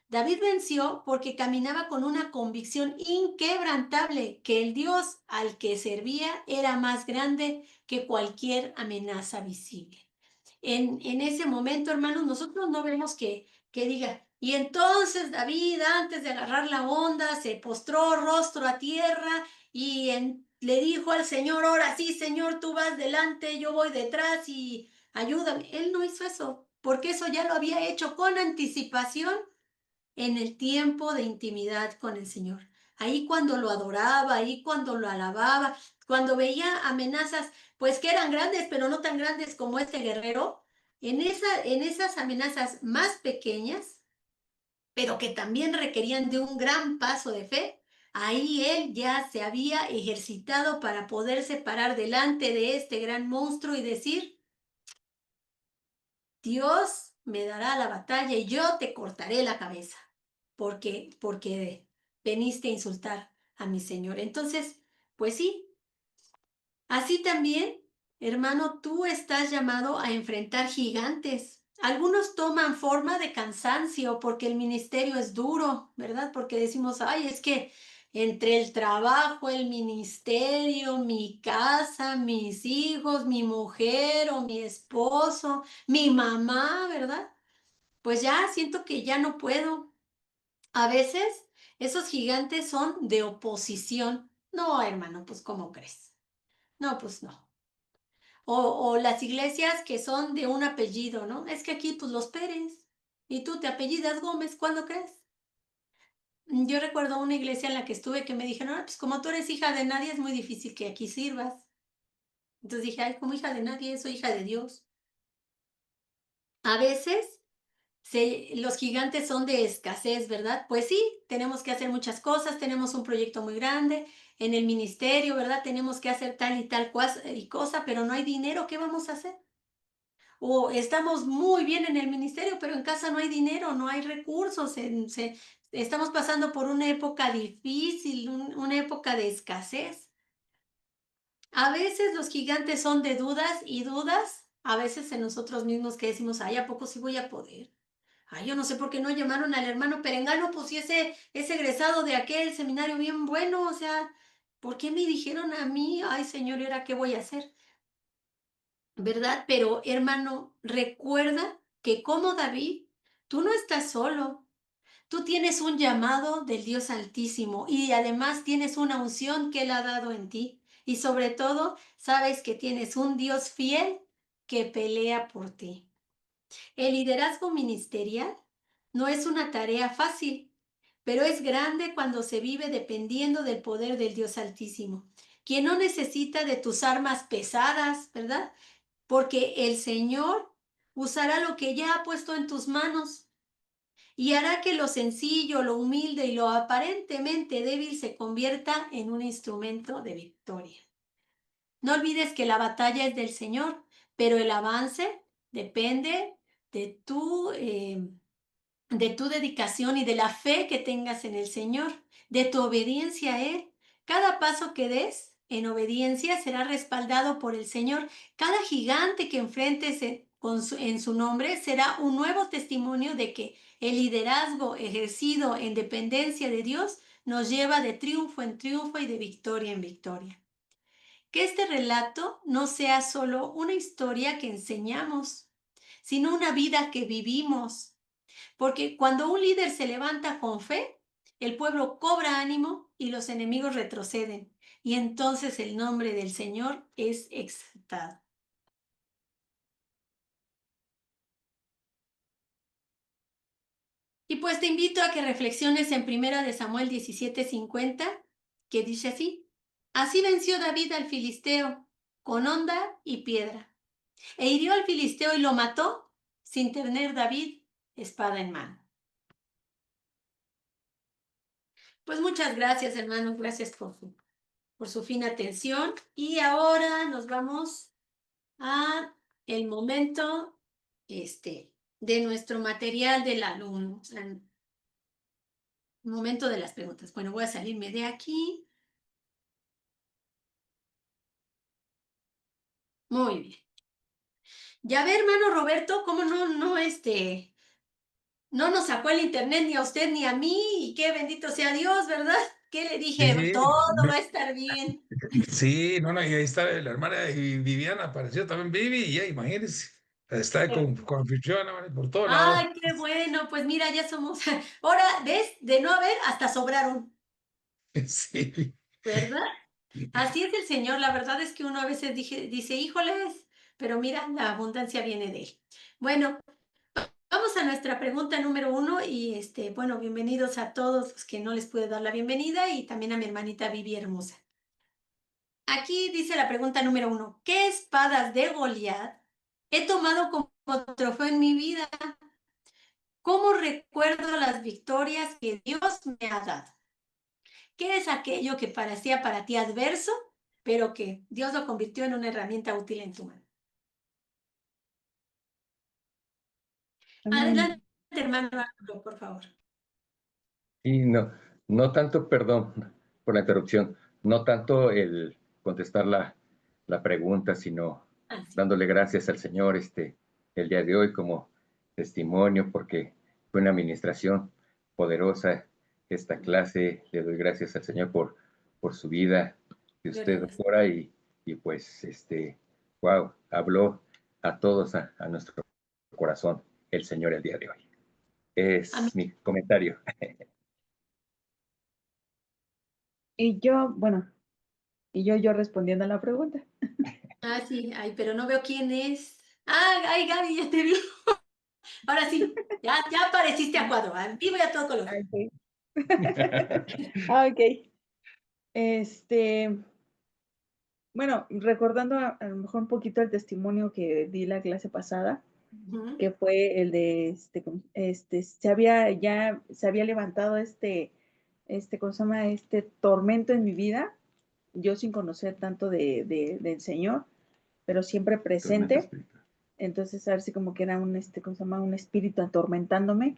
Speaker 1: David venció porque caminaba con una convicción inquebrantable que el Dios al que servía era más grande que cualquier amenaza visible. En ese momento, hermanos, nosotros no vemos que diga, y entonces David, antes de agarrar la onda, se postró rostro a tierra y le dijo al Señor, ahora sí, Señor, tú vas delante, yo voy detrás y ayúdame. Él no hizo eso, porque eso ya lo había hecho con anticipación en el tiempo de intimidad con el Señor. Ahí cuando lo adoraba, ahí cuando lo alababa, cuando veía amenazas, pues que eran grandes, pero no tan grandes como este guerrero, en esas amenazas más pequeñas, pero que también requerían de un gran paso de fe, ahí él ya se había ejercitado para poderse parar delante de este gran monstruo y decir, Dios me dará la batalla y yo te cortaré la cabeza, porque veniste a insultar a mi Señor. Entonces, pues sí, así también, hermano, tú estás llamado a enfrentar gigantes. Algunos toman forma de cansancio porque el ministerio es duro, ¿verdad? Porque decimos, ay, es que entre el trabajo, el ministerio, mi casa, mis hijos, mi mujer o mi esposo, mi mamá, ¿verdad? Pues ya siento que ya no puedo. A veces esos gigantes son de oposición. No, hermano, pues ¿cómo crees? No, pues no. O las iglesias que son de un apellido, ¿no? Es que aquí, pues los Pérez, y tú te apellidas Gómez, ¿cuándo crees? Yo recuerdo una iglesia en la que estuve que me dijeron, "Ah, pues como tú eres hija de nadie, es muy difícil que aquí sirvas". Entonces dije, ay, como hija de nadie, soy hija de Dios. A veces los gigantes son de escasez, ¿verdad? Pues sí, tenemos que hacer muchas cosas, tenemos un proyecto muy grande en el ministerio, ¿verdad? Tenemos que hacer tal y tal cosa, pero no hay dinero, ¿qué vamos a hacer? O estamos muy bien en el ministerio, pero en casa no hay dinero, no hay recursos, estamos pasando por una época difícil, una época de escasez. A veces los gigantes son de dudas y dudas, a veces en nosotros mismos que decimos, ay, ¿a poco sí voy a poder? Ay, yo no sé por qué no llamaron al hermano Perengano, pues si ese egresado de aquel seminario bien bueno, o sea, ¿por qué me dijeron a mí? Ay, Señor, ¿y ahora qué voy a hacer? ¿Verdad? Pero hermano, recuerda que como David, tú no estás solo. Tú tienes un llamado del Dios Altísimo y además tienes una unción que Él ha dado en ti. Y sobre todo, sabes que tienes un Dios fiel que pelea por ti. El liderazgo ministerial no es una tarea fácil, pero es grande cuando se vive dependiendo del poder del Dios Altísimo, quien no necesita de tus armas pesadas, ¿verdad? Porque el Señor usará lo que ya ha puesto en tus manos y hará que lo sencillo, lo humilde y lo aparentemente débil se convierta en un instrumento de victoria. No olvides que la batalla es del Señor, pero el avance depende de tu dedicación y de la fe que tengas en el Señor, de tu obediencia a Él. Cada paso que des en obediencia será respaldado por el Señor. Cada gigante que enfrentes en su nombre será un nuevo testimonio de que el liderazgo ejercido en dependencia de Dios nos lleva de triunfo en triunfo y de victoria en victoria. Que este relato no sea solo una historia que enseñamos, sino una vida que vivimos. Porque cuando un líder se levanta con fe, el pueblo cobra ánimo y los enemigos retroceden. Y entonces el nombre del Señor es exaltado. Y pues te invito a que reflexiones en 1 Samuel 17:50, que dice así: Así venció David al filisteo con honda y piedra, e hirió al filisteo y lo mató sin tener David espada en mano. Pues muchas gracias, hermanos, gracias por su por su fina atención. Y ahora nos vamos a el momento de nuestro material del alumno. O sea, el momento de las preguntas. Bueno, voy a salirme de aquí. Muy bien. Ya ve, hermano Roberto, cómo no nos sacó el internet ni a usted ni a mí, y qué bendito sea Dios, ¿verdad? ¿Qué le dije?
Speaker 6: Sí,
Speaker 1: Todo
Speaker 6: no,
Speaker 1: va a estar bien.
Speaker 6: sí, no, no, y ahí está la hermana y Viviana, apareció también Vivi, y ya, imagínense, está con anfitriona, ¿vale? Por todo
Speaker 1: Ay,
Speaker 6: lado.
Speaker 1: qué bueno, pues mira, ya somos, ahora, ¿ves? De no haber, hasta sobraron,
Speaker 6: Sí.
Speaker 1: ¿verdad? Así es el Señor, la verdad es que uno a veces dice, híjoles, pero mira, la abundancia viene de Él. Bueno, vamos a nuestra pregunta número 1 y bueno, bienvenidos a todos los que no les pude dar la bienvenida y también a mi hermanita Vivi hermosa. Aquí dice la pregunta número 1, ¿qué espadas de Goliat he tomado como trofeo en mi vida? ¿Cómo recuerdo las victorias que Dios me ha dado? ¿Qué es aquello que parecía para ti adverso, pero que Dios lo convirtió en una herramienta útil en tu mano? Adelante, hermano Arturo, por favor.
Speaker 4: Y no, no tanto, perdón por la interrupción, no tanto el contestar la pregunta, sino
Speaker 1: Ah, sí,
Speaker 4: dándole gracias al Señor el día de hoy como testimonio, porque fue una administración poderosa esta clase. Le doy gracias al Señor por su vida de
Speaker 1: gloria a
Speaker 4: usted,
Speaker 1: Dios.
Speaker 4: doctora, y pues, wow, habló a todos, a nuestro corazón, el Señor el día de hoy.
Speaker 1: Amén.
Speaker 4: Es mi comentario.
Speaker 5: Y yo, bueno, yo respondiendo a la pregunta.
Speaker 1: Ah, sí, ay, pero no veo quién es. Ah, ay, Gaby, ya te vi. Ahora sí, ya apareciste a cuadro, a vivo y a todo color.
Speaker 5: Ok. Ah, ok. Este, bueno, recordando a lo mejor un poquito el testimonio que di la clase pasada,
Speaker 1: Ujú.
Speaker 5: que fue el de se había levantado ¿cómo se llama? Este tormento en mi vida, yo sin conocer tanto del Señor, pero siempre
Speaker 4: Tormenta
Speaker 5: presente.
Speaker 4: espiritual.
Speaker 5: Entonces, a ver si como que era ¿cómo se llama? Un espíritu atormentándome.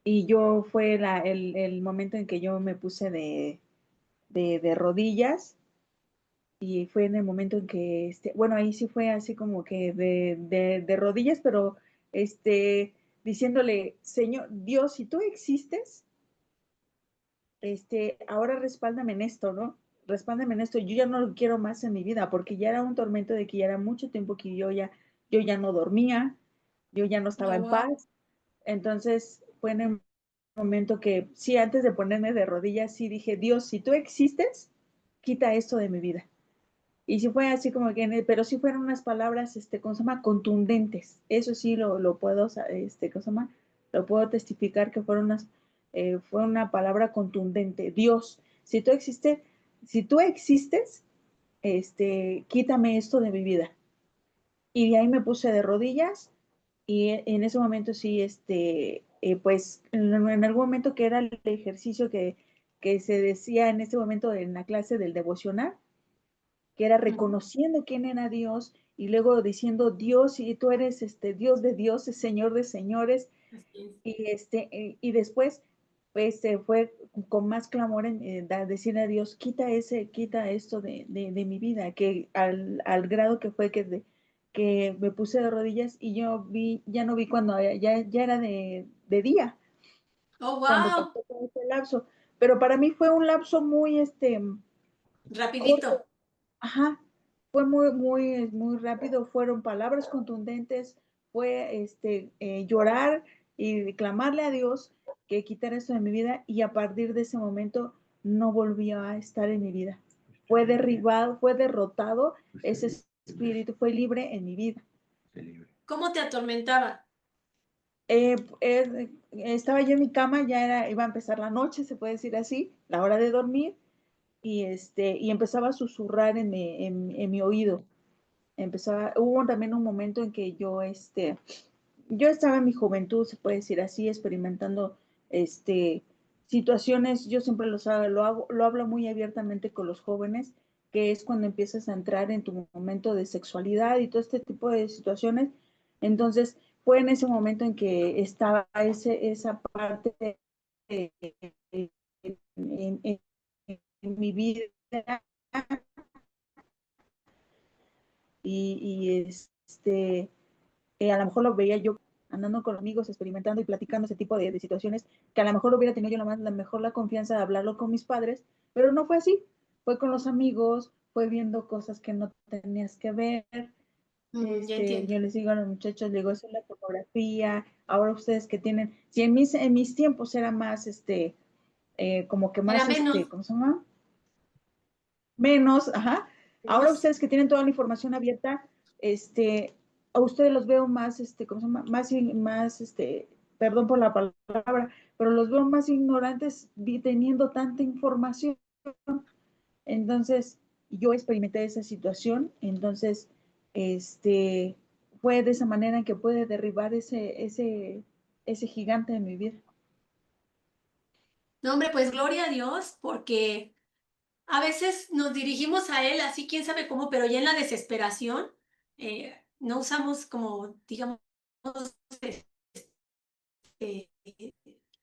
Speaker 5: Y yo fue el momento en que yo me puse de rodillas, y fue en el momento en que, bueno, ahí sí fue así como que de rodillas, pero diciéndole, Señor, Dios, si tú existes, ahora respáldame en esto, ¿no? Respáldame en esto, yo ya no lo quiero más en mi vida, porque ya era un tormento de que ya era mucho tiempo que yo ya no dormía, yo ya no estaba
Speaker 1: Oh,
Speaker 5: en
Speaker 1: wow.
Speaker 5: paz. Entonces fue en el momento que, sí, antes de ponerme de rodillas, sí dije, Dios, si tú existes, quita esto de mi vida. Y sí fue así como que, pero sí fueron unas palabras, ¿cómo se llama? Contundentes. Eso sí lo puedo, ¿cómo se llama? Lo puedo testificar que fue una palabra contundente. Dios, si tú existes, quítame esto de mi vida. Y de ahí me puse de rodillas, y en ese momento sí, pues en algún momento, que era el ejercicio que se decía en ese momento en la clase del devocional, que era
Speaker 1: Ujú.
Speaker 5: reconociendo quién era Dios, y luego diciendo, Dios, y tú eres Dios de dioses, Señor de señores.
Speaker 1: Así es.
Speaker 5: Y después pues fue con más clamor en decirle a Dios, quita esto de mi vida, que al grado que fue que me puse de rodillas, y ya no vi cuando ya era de día,
Speaker 1: Oh,
Speaker 5: cuando
Speaker 1: wow.
Speaker 5: pasó todo ese lapso. Pero para mí fue un lapso muy
Speaker 1: Rapidito.
Speaker 5: corto. Ajá, fue muy rápido, fueron palabras contundentes, fue llorar y clamarle a Dios que quitara esto de mi vida, y a partir de ese momento no volvió a estar en mi vida. Fue derribado, fue derrotado, ese espíritu fue libre en mi vida.
Speaker 1: ¿Cómo te atormentaba?
Speaker 5: Estaba yo en mi cama, iba a empezar la noche, se puede decir así, la hora de dormir, y empezaba a susurrar en mi oído. Hubo también un momento en que yo estaba en mi juventud, se puede decir así, experimentando este, situaciones, yo siempre lo hablo muy abiertamente con los jóvenes, que es cuando empiezas a entrar en tu momento de sexualidad y todo este tipo de situaciones. Entonces, fue en ese momento en que estaba esa parte en, en, en, en mi vida y a lo mejor lo veía yo andando con amigos, experimentando y platicando ese tipo de situaciones, que a lo mejor hubiera tenido yo la confianza de hablarlo con mis padres, pero no fue así. Fue con los amigos, fue viendo cosas que no tenías que ver.
Speaker 1: Ya entiendo.
Speaker 5: Yo les digo a los muchachos, les digo, eso es la pornografía. Ahora ustedes que tienen, si en mis tiempos era más, como que
Speaker 1: Era
Speaker 5: más,
Speaker 1: menos,
Speaker 5: ¿cómo se llama? Menos, ajá. Ahora
Speaker 1: menos.
Speaker 5: ustedes que tienen toda la información abierta, a ustedes los veo más, ¿cómo se llama? Más, perdón por la palabra, pero los veo más ignorantes teniendo tanta información. Entonces, yo experimenté esa situación, entonces, fue de esa manera en que puede derribar ese gigante de mi vida.
Speaker 1: No, hombre, pues gloria a Dios, porque a veces nos dirigimos a Él así, quién sabe cómo, pero ya en la desesperación no usamos como, digamos, este,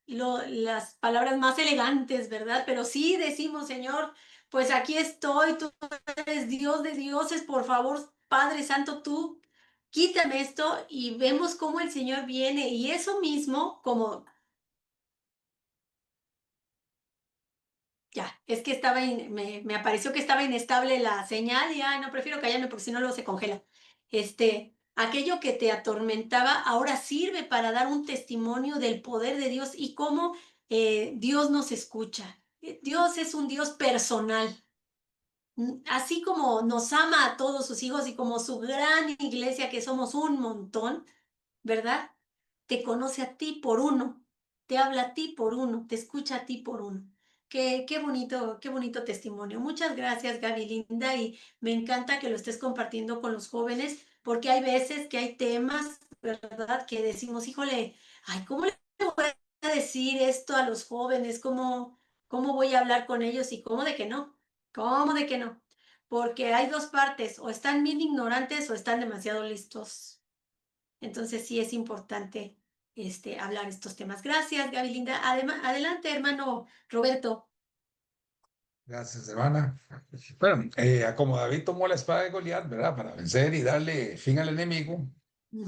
Speaker 1: las palabras más elegantes, ¿verdad? Pero sí decimos, Señor, pues aquí estoy, tú eres Dios de dioses, por favor, Padre Santo, tú quítame esto y vemos cómo el Señor viene y eso mismo, como ya, es que me apareció que estaba inestable la señal y, ay, no, prefiero callarme porque si no luego se congela. Aquello que te atormentaba ahora sirve para dar un testimonio del poder de Dios y cómo Dios nos escucha. Dios es un Dios personal. Así como nos ama a todos sus hijos y como su gran iglesia, que somos un montón, ¿verdad? Te conoce a ti por uno, te habla a ti por uno, te escucha a ti por uno. Qué bonito testimonio. Muchas gracias, Gaby Linda, y me encanta que lo estés compartiendo con los jóvenes, porque hay veces que hay temas, ¿verdad? Que decimos, híjole, ay, ¿cómo le voy a decir esto a los jóvenes? ¿Cómo voy a hablar con ellos? Y cómo de que no, cómo de que no. Porque hay dos partes, o están bien ignorantes o están demasiado listos. Entonces sí es importante hablar estos temas. Gracias, Gaby Linda. Además, adelante, hermano Roberto.
Speaker 6: Gracias, hermana. Bueno, como David tomó la espada de Goliat, ¿verdad? Para vencer y darle fin al enemigo.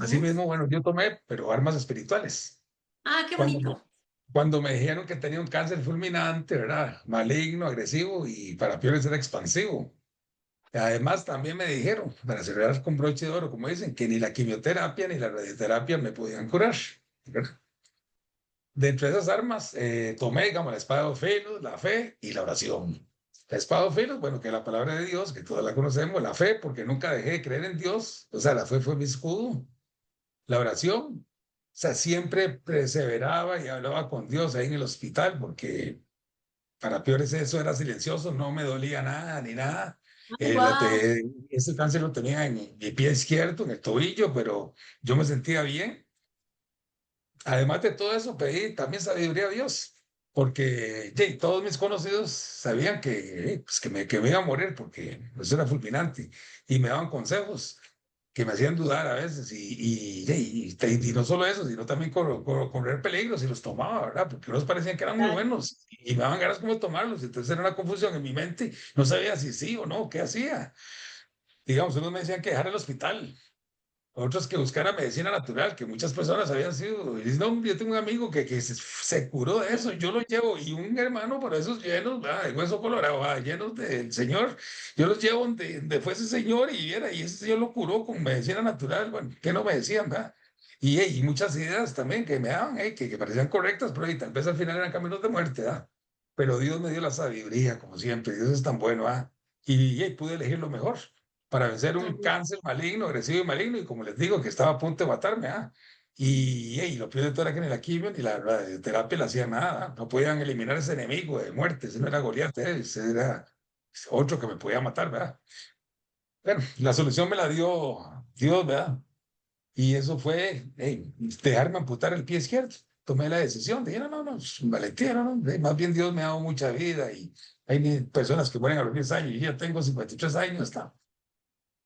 Speaker 6: Así
Speaker 1: Ujú.
Speaker 6: mismo, bueno, yo tomé, pero armas espirituales.
Speaker 1: Ah, qué
Speaker 6: Cuando me,
Speaker 1: bonito.
Speaker 6: cuando me dijeron que tenía un cáncer fulminante, ¿verdad? Maligno, agresivo y para peores era expansivo. Además, también me dijeron, para cerrar con broche de oro, como dicen, que ni la quimioterapia ni la radioterapia me podían curar. ¿Verdad? Dentro de esas armas, tomé, digamos, la espada de dos filos, la fe y la oración. La espada de dos filos, bueno, que es la palabra de Dios, que todos la conocemos, la fe, porque nunca dejé de creer en Dios, o sea, la fe fue mi escudo. La oración, o sea, siempre perseveraba y hablaba con Dios ahí en el hospital, porque para peores eso era silencioso, no me dolía nada ni nada.
Speaker 1: Wow.
Speaker 6: Ese cáncer lo tenía en mi pie izquierdo, en el tobillo, pero yo me sentía bien. Además de todo eso, pedí también sabiduría a Dios, porque todos mis conocidos sabían que me iba a morir, porque eso era fulminante, y me daban consejos que me hacían dudar a veces, y no solo eso, sino también correr peligros, y los tomaba, ¿verdad? Porque unos parecían que eran muy
Speaker 1: Claro.
Speaker 6: buenos, y me daban ganas como de tomarlos, entonces era una confusión en mi mente, no sabía si sí o no, qué hacía. Digamos, unos me decían que dejara el hospital, otros que buscara medicina natural, que muchas personas habían sido. Y dice, no, yo tengo un amigo que se curó de eso, yo lo llevo, y un hermano por esos llenos, de hueso colorado, llenos del Señor, yo los llevo donde fue ese Señor y viera, y ese Señor lo curó con medicina natural, bueno, que no me decían, ¿verdad? Y muchas ideas también que me daban, que parecían correctas, pero tal vez al final eran caminos de muerte, ¿verdad? Pero Dios me dio la sabiduría, como siempre, Dios es tan bueno, ¿verdad? Y pude elegir lo mejor para vencer un
Speaker 1: Amén.
Speaker 6: cáncer maligno, agresivo y maligno, y como les digo, que estaba a punto de matarme, ¿ah? Y lo peor de todo era que ni la quimio ni la radioterapia le hacían nada, ¿ah? No podían eliminar ese enemigo de muerte, ese no era Goliat, ese era otro que me podía matar, ¿verdad? Bueno, la solución me la dio Dios, ¿verdad? Y eso fue dejarme amputar el pie izquierdo. tomé la decisión. Dije, no, valentía, no, más bien Dios me ha dado mucha vida y hay personas que mueren a los 10 años y yo ya tengo 53 años, está.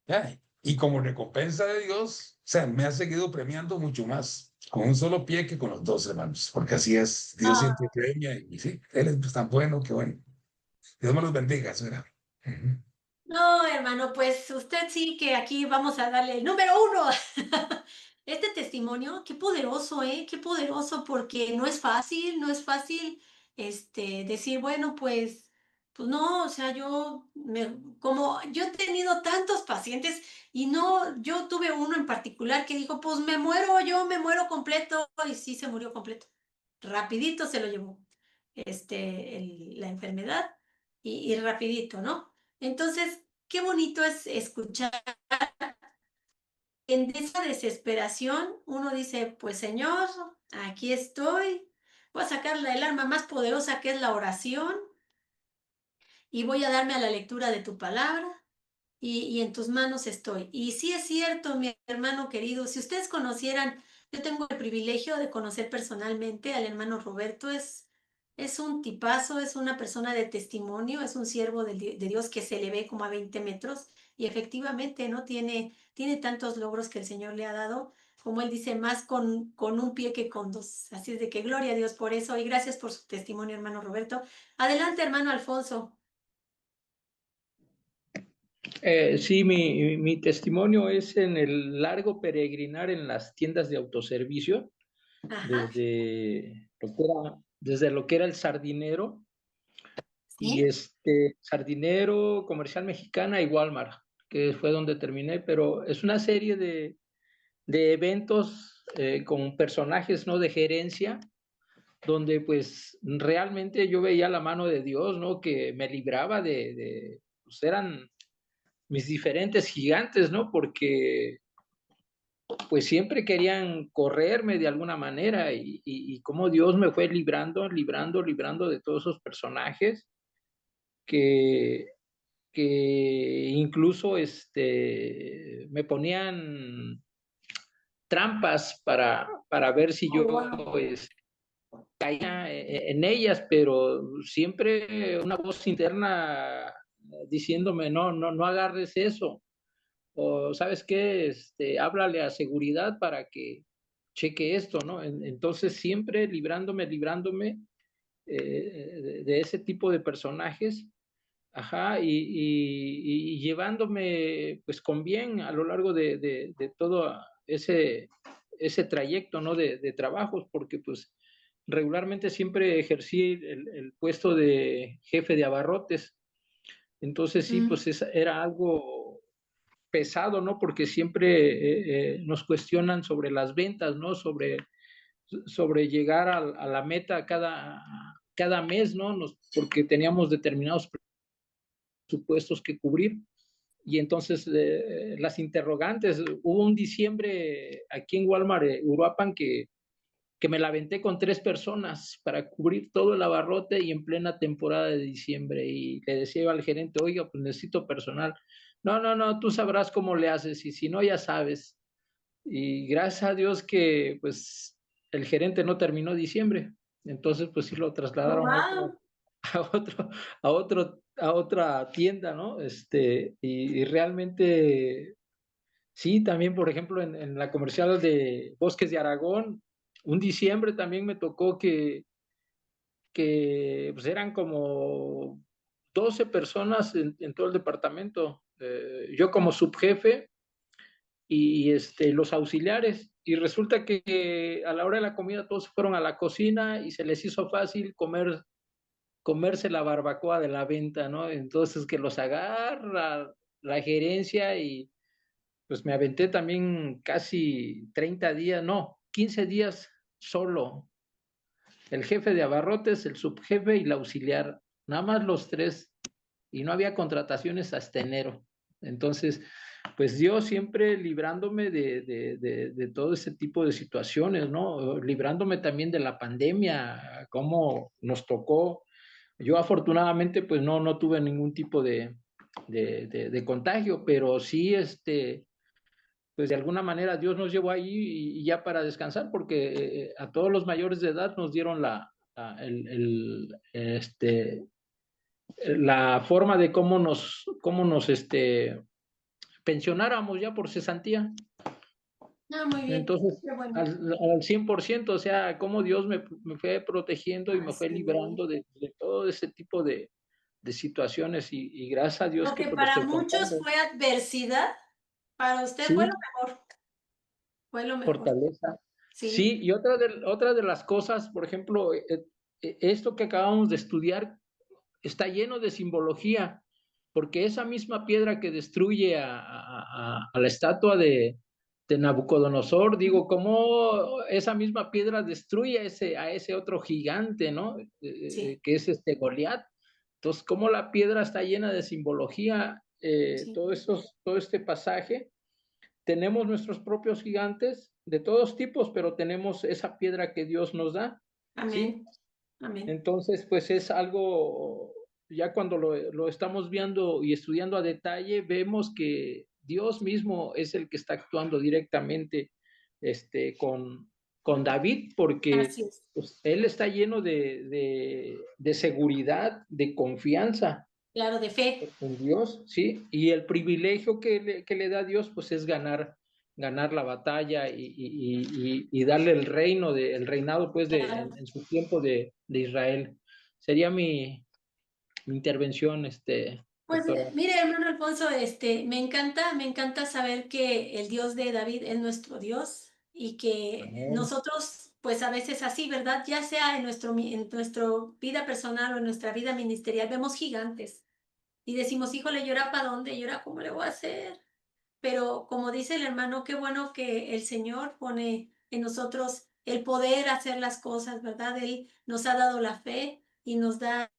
Speaker 6: Ya. Y como recompensa de Dios, o sea, me ha seguido premiando mucho más con un solo pie que con los dos, hermanos, porque así es, Dios
Speaker 1: Ah,
Speaker 6: siempre premia y sí, Él es tan bueno que bueno. Dios me los bendiga, señora. Ujú.
Speaker 1: no, hermano, pues usted sí que aquí vamos a darle el número uno. Este testimonio, qué poderoso, ¿eh? Qué poderoso, porque no es fácil, no es fácil, decir, bueno, pues no, o sea, como yo he tenido tantos pacientes y no, yo tuve uno en particular que dijo, pues yo me muero completo, y sí se murió completo. Rapidito se lo llevó, la enfermedad y rapidito, ¿no? Entonces, qué bonito es escuchar en esa desesperación. Uno dice, pues Señor, aquí estoy, voy a sacar el arma más poderosa que es la oración y voy a darme a la lectura de tu palabra y en tus manos estoy. Y sí es cierto, mi hermano querido, si ustedes conocieran, yo tengo el privilegio de conocer personalmente al hermano Roberto, es un tipazo, es una persona de testimonio, es un siervo de Dios que se le ve como a 20 metros y efectivamente, ¿no? Tiene tantos logros que el Señor le ha dado, como él dice, más con un pie que con dos. Así es de que gloria a Dios por eso y gracias por su testimonio, hermano Roberto. Adelante, hermano Alfonso.
Speaker 7: Sí, mi testimonio es en el largo peregrinar en las tiendas de autoservicio,
Speaker 1: Ajá,
Speaker 7: desde lo que era el Sardinero, y
Speaker 1: sí.
Speaker 7: Sardinero, Comercial Mexicana y Walmart, que fue donde terminé, pero es una serie de eventos con personajes, ¿no? De gerencia, donde pues realmente yo veía la mano de Dios, ¿no? Que me libraba pues eran mis diferentes gigantes, ¿no? Porque pues siempre querían correrme de alguna manera y cómo Dios me fue librando de todos esos personajes que, que incluso me ponían trampas para ver si
Speaker 1: Oh,
Speaker 7: yo
Speaker 1: wow.
Speaker 7: caía en ellas, pero siempre una voz interna diciéndome, no agarres eso. O sabes qué, háblale a seguridad para que cheque esto, ¿no? Entonces siempre librándome de ese tipo de personajes, ajá, y llevándome pues con bien a lo largo de todo ese trayecto, ¿no? De trabajos, porque pues regularmente siempre ejercí el puesto de jefe de abarrotes. Entonces sí,
Speaker 1: Mm.
Speaker 7: pues era algo pesado, ¿no? Porque siempre nos cuestionan sobre las ventas, ¿no? Sobre llegar a la meta cada mes, ¿no? Porque teníamos determinados presupuestos que cubrir. Y entonces las interrogantes, hubo un diciembre aquí en Walmart, Uruapan, que me la aventé con 3 personas para cubrir todo el abarrote y en plena temporada de diciembre. Y le decía al gerente, oiga, pues necesito personal. No, tú sabrás cómo le haces y si no, ya sabes. Y gracias a Dios que pues el gerente no terminó diciembre. Entonces pues sí lo
Speaker 1: Oh,
Speaker 7: trasladaron
Speaker 1: wow.
Speaker 7: a otra tienda, ¿no? Y realmente sí, también por ejemplo en la comercial de Bosques de Aragón, un diciembre también me tocó que pues eran como 12 personas en todo el departamento. Yo como subjefe y los auxiliares. Y resulta que a la hora de la comida todos fueron a la cocina y se les hizo fácil comerse la barbacoa de la venta, ¿no? Entonces que los agarra la gerencia y pues me aventé también casi 30 días, no, 15 días solo. El jefe de abarrotes, el subjefe y el auxiliar, nada más los tres. Y no había contrataciones hasta enero. Entonces, pues Dios siempre librándome de todo ese tipo de situaciones, ¿no? Librándome también de la pandemia, cómo nos tocó. Yo afortunadamente pues no tuve ningún tipo de contagio, pero sí pues de alguna manera Dios nos llevó ahí y ya para descansar, porque a todos los mayores de edad nos dieron la forma de cómo nos pensionáramos ya por cesantía.
Speaker 1: Ah, muy bien.
Speaker 7: Entonces,
Speaker 1: Qué bueno.
Speaker 7: al 100%, o sea, cómo Dios me fue protegiendo y me fue
Speaker 1: Así es.
Speaker 7: librando de todo ese tipo de situaciones y gracias a Dios
Speaker 1: Lo
Speaker 7: que
Speaker 1: que
Speaker 7: pues lo
Speaker 1: para
Speaker 7: estoy
Speaker 1: muchos
Speaker 7: contando.
Speaker 1: fue adversidad, para usted
Speaker 7: Sí,
Speaker 1: fue lo mejor. Fue lo mejor.
Speaker 7: fortaleza.
Speaker 1: Sí,
Speaker 7: Sí, y otra de las cosas, por ejemplo, esto que acabamos de estudiar está lleno de simbología, porque esa misma piedra que destruye a la estatua de Nabucodonosor, digo, cómo esa misma piedra destruye a ese otro gigante, ¿no?
Speaker 1: sí,
Speaker 7: Que es Goliat. Entonces, cómo la piedra está llena de simbología,
Speaker 1: sí.
Speaker 7: todo este pasaje. Tenemos nuestros propios gigantes de todos tipos, pero tenemos esa piedra que Dios nos da, ¿sí?
Speaker 1: Amén. Amén.
Speaker 7: Entonces, pues es algo, ya cuando lo estamos viendo y estudiando a detalle, vemos que Dios mismo es el que está actuando directamente con David, porque
Speaker 1: Así es.
Speaker 7: pues, él está lleno de seguridad, de confianza
Speaker 1: Claro, de fe.
Speaker 7: en Dios, ¿sí? Y el privilegio que le da Dios, pues es ganar la batalla y darle el reinado, pues,
Speaker 1: Claro.
Speaker 7: en su tiempo de Israel. Sería mi intervención,
Speaker 1: Pues
Speaker 7: doctora.
Speaker 1: mire, hermano Alfonso, me encanta saber que el Dios de David es nuestro Dios y que
Speaker 7: Amén.
Speaker 1: nosotros, pues a veces así, ¿verdad? Ya sea en nuestro vida personal o en nuestra vida ministerial, vemos gigantes y decimos, híjole, ¿y ahora para dónde? ¿Y ahora cómo le voy a hacer? Pero como dice el hermano, qué bueno que el Señor pone en nosotros el poder hacer las cosas, ¿verdad? Él nos ha dado la fe y nos da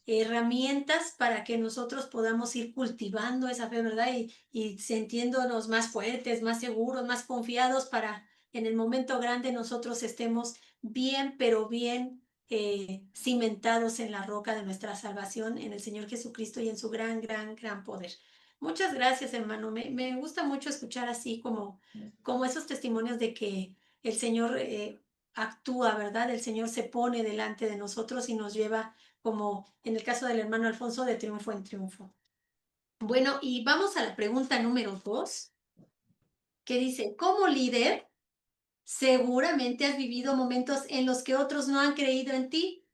Speaker 1: herramientas para que nosotros podamos ir cultivando esa fe, ¿verdad? Y sintiéndonos más fuertes, más seguros, más confiados para en el momento grande nosotros estemos bien, pero bien cimentados en la roca de nuestra salvación, en el Señor Jesucristo y en su gran, gran, gran poder. Muchas gracias, hermano. Me gusta mucho escuchar así como esos testimonios de que el Señor actúa, ¿verdad? El Señor se pone delante de nosotros y nos lleva, como en el caso del hermano Alfonso, de triunfo en triunfo. Bueno, y vamos a la pregunta número 2, que dice, como líder, seguramente has vivido momentos en los que otros no han creído en ti.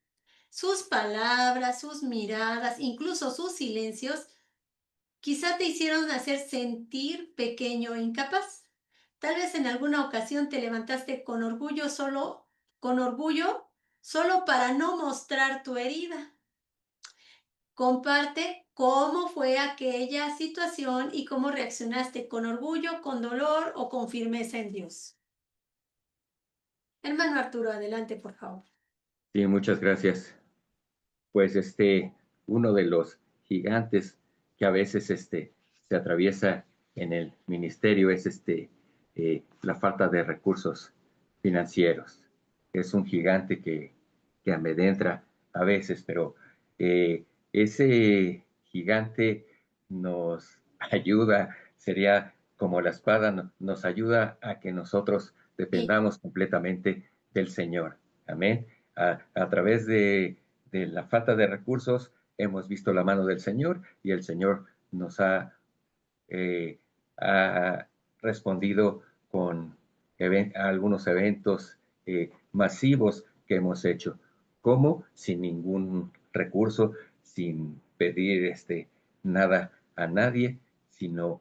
Speaker 1: Sus palabras, sus miradas, incluso sus silencios quizá te hicieron hacer sentir pequeño e incapaz. Tal vez en alguna ocasión te levantaste con orgullo, solo para no mostrar tu herida. Comparte cómo fue aquella situación y cómo reaccionaste con orgullo, con dolor o con firmeza en Dios. Hermano Arturo, adelante, por favor.
Speaker 4: Sí, muchas gracias. Pues uno de los gigantes que a veces se atraviesa en el ministerio es la falta de recursos financieros. Es un gigante que amedrenta a veces, pero ese gigante nos ayuda, sería como la espada, nos ayuda a que nosotros
Speaker 1: Sí,
Speaker 4: dependamos completamente del Señor. Amén. A través de la falta de recursos hemos visto la mano del Señor y el Señor nos ha respondido con algunos eventos masivos que hemos hecho, como sin ningún recurso, sin pedir nada a nadie, sino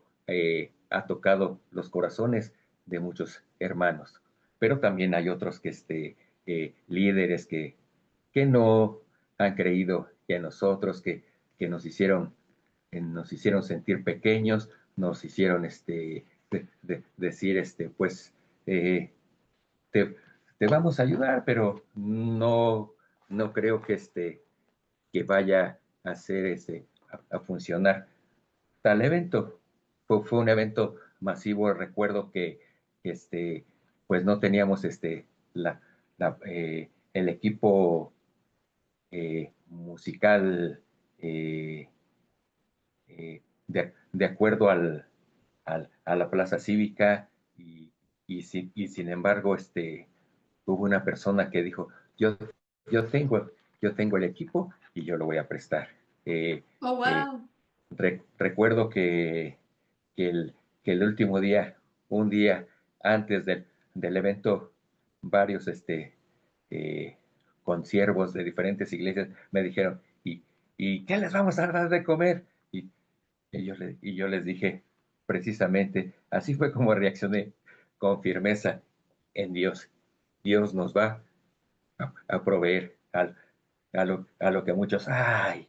Speaker 4: ha tocado los corazones de muchos hermanos. Pero también hay otros líderes que no han creído en nosotros, que nos hicieron sentir pequeños, nos hicieron decir, pues, te, te, vamos a ayudar, pero no creo que vaya a hacer a funcionar tal evento. Fue un evento masivo, recuerdo que pues no teníamos el equipo musical de acuerdo a la plaza cívica y sin embargo, hubo una persona que dijo, yo, yo tengo el equipo y yo lo voy a prestar.
Speaker 1: Oh,
Speaker 4: Eh,
Speaker 1: wow.
Speaker 4: recuerdo que el, que el último día, un día antes del evento, varios consiervos de diferentes iglesias me dijeron, ¿y qué les vamos a dar de comer? Y yo les dije, precisamente, así fue como reaccioné con firmeza en Dios. Dios nos va a proveer a lo que muchos, ay,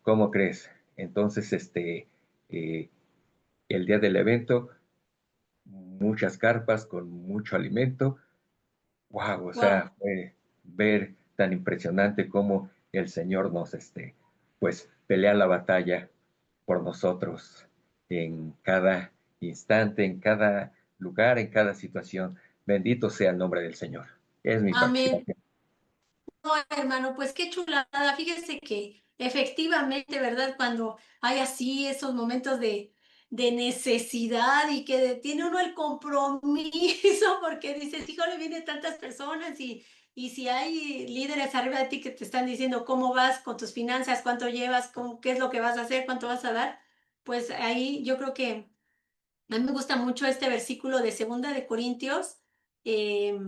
Speaker 4: ¿cómo crees? Entonces, eh, el día del evento, muchas carpas con mucho alimento. Wow, o
Speaker 1: Wow.
Speaker 4: sea, fue ver tan impresionante cómo el Señor nos, pues, pelea la batalla por nosotros en cada instante, en cada lugar, en cada situación. Bendito sea el nombre del Señor. Es mi
Speaker 1: Amén.
Speaker 4: participación.
Speaker 1: No, hermano, pues qué chulada. Fíjese que efectivamente, ¿verdad? Cuando hay así esos momentos de necesidad y que tiene uno el compromiso porque dices, híjole, vienen tantas personas y si hay líderes arriba de ti que te están diciendo cómo vas con tus finanzas, cuánto llevas, qué es lo que vas a hacer, cuánto vas a dar, pues ahí yo creo que a mí me gusta mucho este versículo de Segunda de Corintios. eh,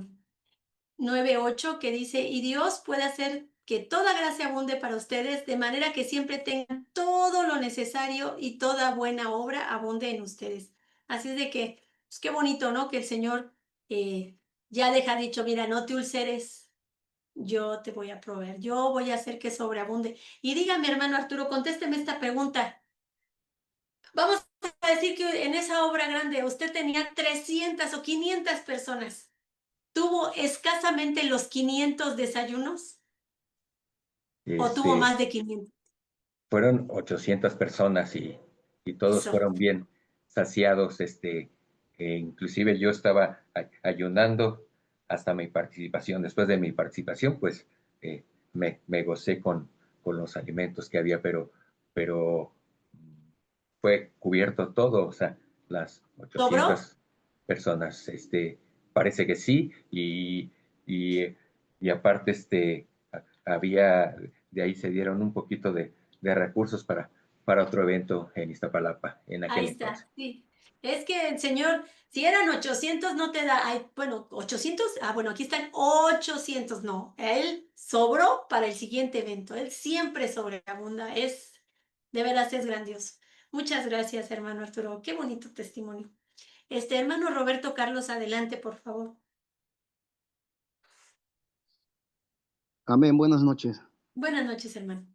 Speaker 1: 9:8 que dice, y Dios puede hacer que toda gracia abunde para ustedes, de manera que siempre tengan todo lo necesario y toda buena obra abunde en ustedes. Así es de que, pues qué bonito, ¿no? Que el Señor ya deja dicho, mira, no te ulceres, yo te voy a proveer, yo voy a hacer que sobreabunde. Y dígame, hermano Arturo, contésteme esta pregunta. Vamos a decir que en esa obra grande usted tenía 300 o 500 personas. ¿Tuvo escasamente los 500 desayunos o tuvo
Speaker 4: Este,
Speaker 1: más de 500?
Speaker 4: fueron 800 personas y todos
Speaker 1: Eso.
Speaker 4: fueron bien saciados. Inclusive yo estaba ayunando hasta mi participación. Después de mi participación, pues me gocé con los alimentos que había, pero fue cubierto todo, o sea, las
Speaker 1: ¿Sobró?
Speaker 4: 800 personas, parece que sí, y, y aparte, había, de ahí se dieron un poquito de recursos para otro evento en Iztapalapa en
Speaker 1: Ahí
Speaker 4: aquel entonces.
Speaker 1: está, sí. Es que el Señor, si eran 800, no te da, bueno, 800, bueno, aquí están 800, no. Él sobró para el siguiente evento. Él siempre sobreabunda. De veras es grandioso. Muchas gracias, hermano Arturo. Qué bonito testimonio. Hermano Roberto Carlos, adelante, por favor.
Speaker 8: Amén, buenas noches.
Speaker 1: Buenas noches, hermano.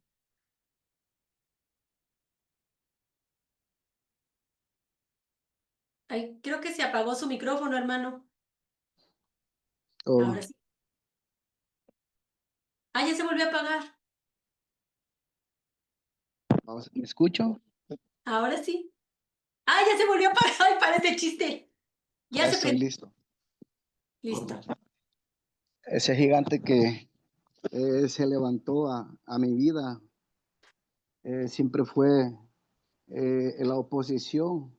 Speaker 1: Ay, creo que se apagó su micrófono, hermano.
Speaker 8: Oh,
Speaker 1: Ahora sí. Ah, ya se volvió a apagar.
Speaker 8: ¿me escucho?
Speaker 1: Ahora sí. Ah, ya se volvió a apagar. Ay, parece chiste. Ya
Speaker 8: Ya
Speaker 1: se
Speaker 8: estoy
Speaker 1: prendió.
Speaker 8: listo.
Speaker 1: Listo.
Speaker 8: Ese gigante que se levantó a mi vida siempre fue en la oposición.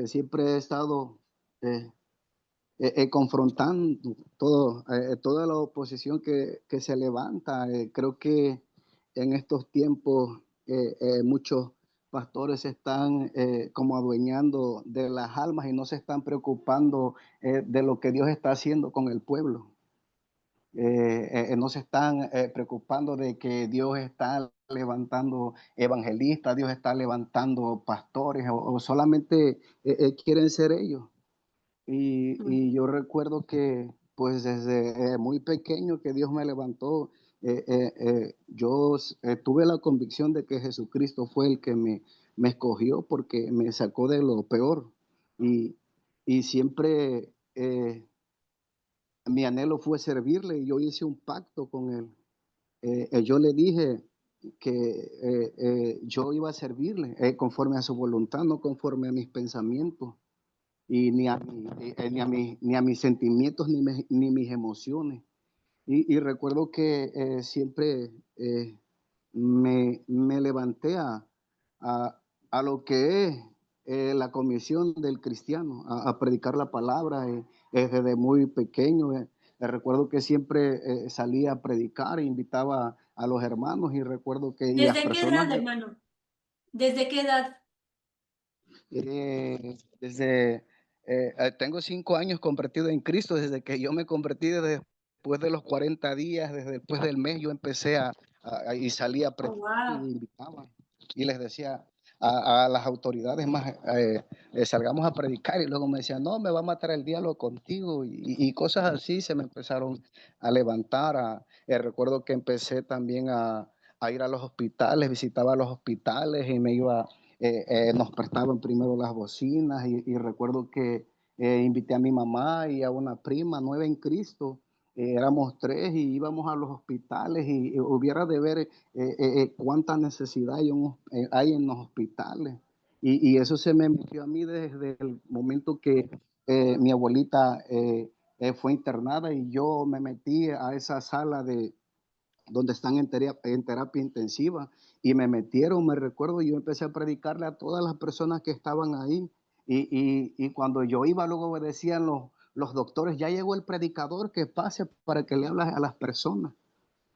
Speaker 8: Siempre he estado eh, confrontando toda la oposición que se levanta. Creo que en estos tiempos muchos pastores se están como adueñando de las almas y no se están preocupando de lo que Dios está haciendo con el pueblo. No se están preocupando de que Dios está levantando evangelistas, Dios está levantando pastores o solamente quieren ser ellos. Y yo recuerdo que pues desde muy pequeño que Dios me levantó, yo tuve la convicción de que Jesucristo fue el que me escogió porque me sacó de lo peor. Y, y siempre mi anhelo fue servirle y yo hice un pacto con él. Yo le dije que yo iba a servirle conforme a su voluntad, no conforme a mis pensamientos y ni a mis sentimientos ni mis emociones. Y recuerdo que siempre me levanté a lo que es la comisión del cristiano, a predicar la palabra desde muy pequeño. Recuerdo que siempre salía a predicar, invitaba a los hermanos y recuerdo que y las
Speaker 1: ¿Desde qué
Speaker 8: personas,
Speaker 1: edad, hermano? ¿Desde qué edad?
Speaker 8: desde, tengo 5 años convertido en Cristo, desde que yo me convertí, después de los 40 días, desde después del mes, yo empecé y salía a
Speaker 1: Oh,
Speaker 8: predicar y
Speaker 1: wow.
Speaker 8: invitaba y les decía a las autoridades más, salgamos a predicar y luego me decían, no, me va a matar el diablo contigo y cosas así se me empezaron a levantar. Recuerdo que empecé también a ir a los hospitales, visitaba los hospitales y me iba nos prestaban primero las bocinas y recuerdo que invité a mi mamá y a una prima nueva en Cristo. Éramos 3 y íbamos a los hospitales y hubiera de ver cuánta necesidad hay en los hospitales. Y eso se me metió a mí desde el momento que mi abuelita fue internada y yo me metí a esa sala donde están en terapia intensiva y me metieron, me recuerdo, yo empecé a predicarle a todas las personas que estaban ahí y cuando yo iba luego me decían los doctores, ya llegó el predicador, que pase para que le hable a las personas